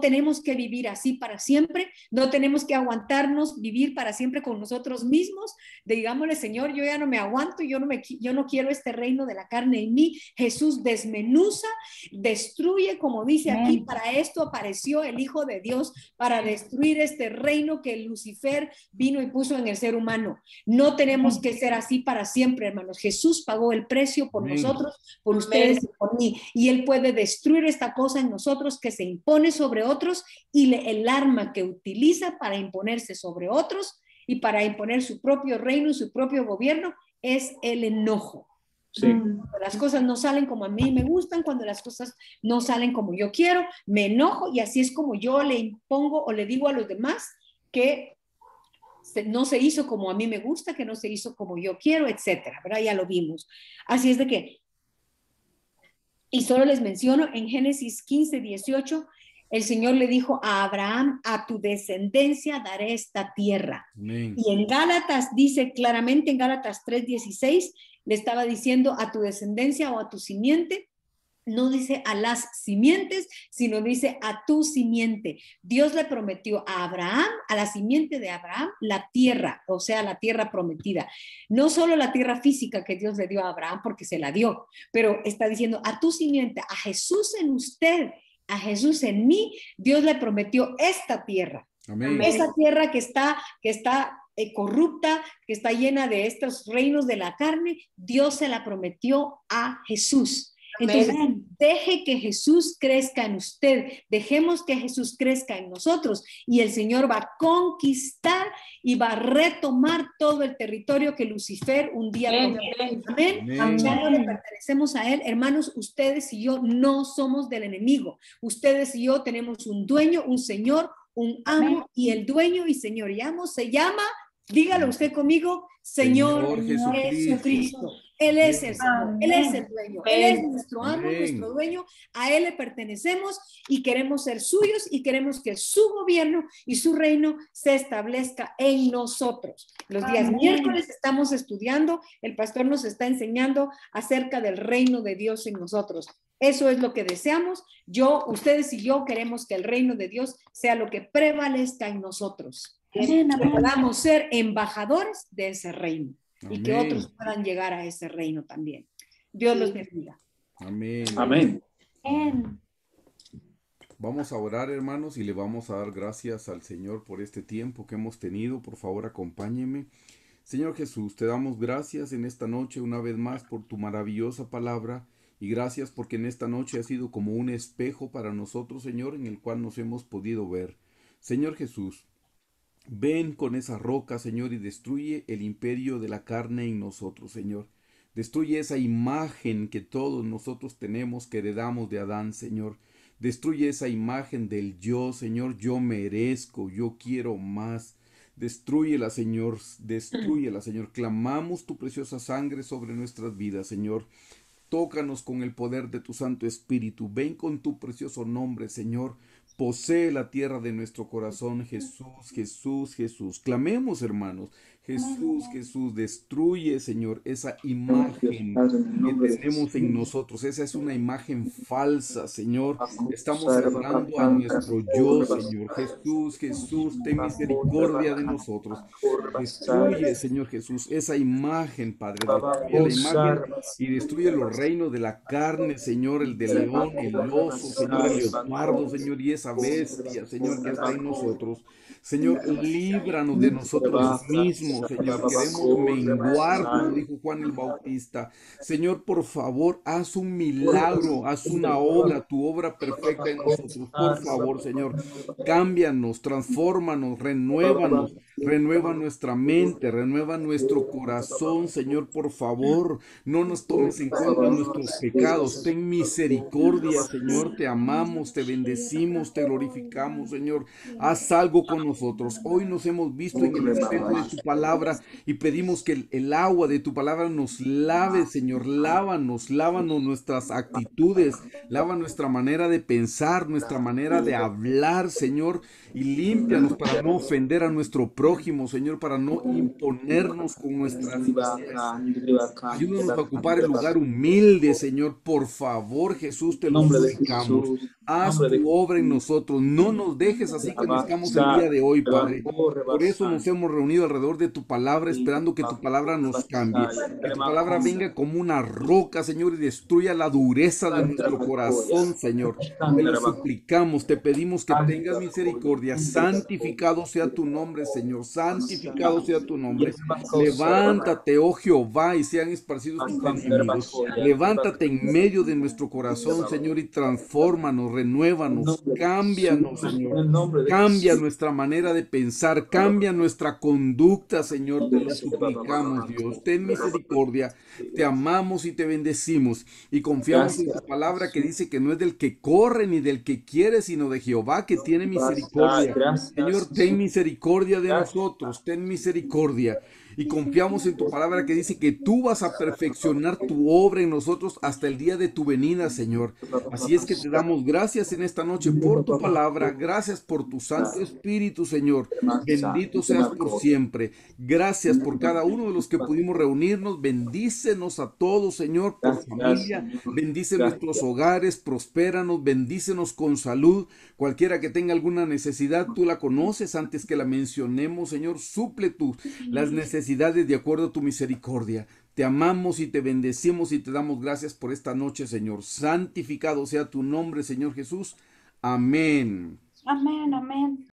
tenemos que vivir así para siempre, no tenemos que aguantarnos vivir para siempre con nosotros mismos. Digámosle, Señor, yo ya no me aguanto, yo no quiero este reino de la carne en mí. Jesús desmenuza, destruye, como dice aquí, para esto apareció el Hijo de Dios, para destruir este reino que Lucifer vino y puso en el ser humano. No tenemos que ser así para siempre, hermanos. Jesús pagó el precio por nosotros, por ustedes y por mí, y Él puede destruir esta cosa en nosotros que se impone sobre otros, y el arma que utiliza para imponerse sobre otros y para imponer su propio reino y su propio gobierno es el enojo. Sí. Cuando las cosas no salen como a mí me gustan, cuando las cosas no salen como yo quiero, me enojo, y así es como yo le impongo o le digo a los demás que no se hizo como a mí me gusta, que no se hizo como yo quiero, etcétera, ¿verdad? Ya lo vimos. Así es de que, y solo les menciono, en Génesis 15:18, el Señor le dijo a Abraham, a tu descendencia daré esta tierra. Amén. Y en Gálatas dice claramente, en Gálatas 3:16, le estaba diciendo a tu descendencia o a tu simiente. No dice a las simientes, sino dice a tu simiente. Dios le prometió a Abraham, a la simiente de Abraham, la tierra, o sea, la tierra prometida. No solo la tierra física que Dios le dio a Abraham porque se la dio, pero está diciendo a tu simiente, a Jesús en usted, a Jesús en mí. Dios le prometió esta tierra. Amén. Esa tierra que está corrupta, que está llena de estos reinos de la carne, Dios se la prometió a Jesús. Entonces, deje que Jesús crezca en usted, dejemos que Jesús crezca en nosotros, y el Señor va a conquistar y va a retomar todo el territorio que Lucifer un día tomó. Amén. Ya no le pertenecemos a él. Hermanos, ustedes y yo no somos del enemigo. Ustedes y yo tenemos un dueño, un Señor, un amo, y el dueño y señor y amo se llama, dígalo usted conmigo, Señor Jesucristo. Él es el Señor, Amén. Él es el dueño, Él es Amén. nuestro amo, Amén. nuestro dueño, a Él le pertenecemos y queremos ser suyos y queremos que su gobierno y su reino se establezca en nosotros. Los días Amén. miércoles estamos estudiando, el pastor nos está enseñando acerca del reino de Dios en nosotros. Eso es lo que deseamos. Ustedes y yo queremos que el reino de Dios sea lo que prevalezca en nosotros. Amén, Que amén. podamos ser embajadores de ese reino y que Amén. otros puedan llegar a ese reino también. Dios los bendiga. Amén. Amén. Amén. Vamos a orar, hermanos, y le vamos a dar gracias al Señor por este tiempo que hemos tenido. Por favor, acompáñenme. Señor Jesús, te damos gracias en esta noche una vez más por tu maravillosa palabra y gracias porque en esta noche ha sido como un espejo para nosotros, Señor, en el cual nos hemos podido ver. Señor Jesús, ven con esa roca, Señor, y destruye el imperio de la carne en nosotros, Señor. Destruye esa imagen que todos nosotros tenemos, que heredamos de Adán, Señor. Destruye esa imagen del yo, Señor, yo merezco, yo quiero más. Destrúyela, Señor, destrúyela, Señor. Clamamos tu preciosa sangre sobre nuestras vidas, Señor. Tócanos con el poder de tu Santo Espíritu. Ven con tu precioso nombre, Señor. Posee la tierra de nuestro corazón, Jesús, Jesús, Jesús. Clamemos, hermanos. Jesús, Jesús, destruye, Señor, esa imagen que tenemos en nosotros. Esa es una imagen falsa, Señor. Estamos adorando a nuestro yo, Señor. Jesús, Jesús, ten misericordia de nosotros. Destruye, Señor Jesús, esa imagen, Padre. Destruye la imagen y destruye los reinos de la carne, Señor, el de león, el oso, Señor, el leopardo, Señor, y esa bestia, Señor, que está en nosotros. Señor, líbranos de nosotros mismos, Señor. Queremos menguar, como dijo Juan el Bautista. Señor, por favor, haz un milagro, haz una obra, tu obra perfecta en nosotros. Por favor, Señor, cámbianos, transfórmanos, renuévanos, renueva nuestra mente, renueva nuestro corazón, Señor, por favor. No nos tomes en cuenta nuestros pecados. Ten misericordia, Señor. Te amamos, te bendecimos, te glorificamos, Señor. Haz algo con nosotros. Hoy nos hemos visto en el espejo de tu palabra y pedimos que el agua de tu palabra nos lave, Señor. Lávanos nuestras actitudes, lava nuestra manera de pensar, nuestra manera de hablar, Señor, y límpianos para no ofender a nuestro prójimo, Señor, para no imponernos con nuestras ideas. Ayúdanos a ocupar el lugar humilde, Señor. Por favor, Jesús, te lo suplicamos. Haz tu obra en nosotros. No nos dejes así como estamos el día de hoy, Padre. Por eso nos hemos reunido alrededor de tu palabra, esperando que tu palabra nos cambie. Que tu palabra venga como una roca, Señor, y destruya la dureza de nuestro corazón, Señor. Te lo suplicamos, te pedimos que tengas misericordia. Santificado sea tu nombre, Señor. Santificado sea tu nombre. Levántate, oh Jehová, y sean esparcidos tus enemigos. Levántate en medio de nuestro corazón, Señor, y transfórmanos, renuévanos, cámbianos, Señor. Cambia nuestra manera de pensar, cambia nuestra conducta, Señor. Te lo suplicamos, Dios. Ten misericordia. Te amamos y te bendecimos. Y confiamos en tu palabra que dice que no es del que corre ni del que quiere, sino de Jehová que tiene misericordia. Señor, ten misericordia de nosotros. Ten misericordia. Y confiamos en tu palabra que dice que tú vas a perfeccionar tu obra en nosotros hasta el día de tu venida, Señor. Así es que te damos gracias en esta noche por tu palabra. Gracias por tu Santo Espíritu, Señor. Bendito seas por siempre. Gracias por cada uno de los que pudimos reunirnos. Bendícenos a todos, Señor, por familia. Bendice nuestros hogares, prospéranos, bendícenos con salud. Cualquiera que tenga alguna necesidad, tú la conoces antes que la mencionemos, Señor. Suple tú las necesidades de acuerdo a tu misericordia. Te amamos y te bendecimos y te damos gracias por esta noche, Señor. Santificado sea tu nombre, Señor Jesús. Amén. Amén, amén.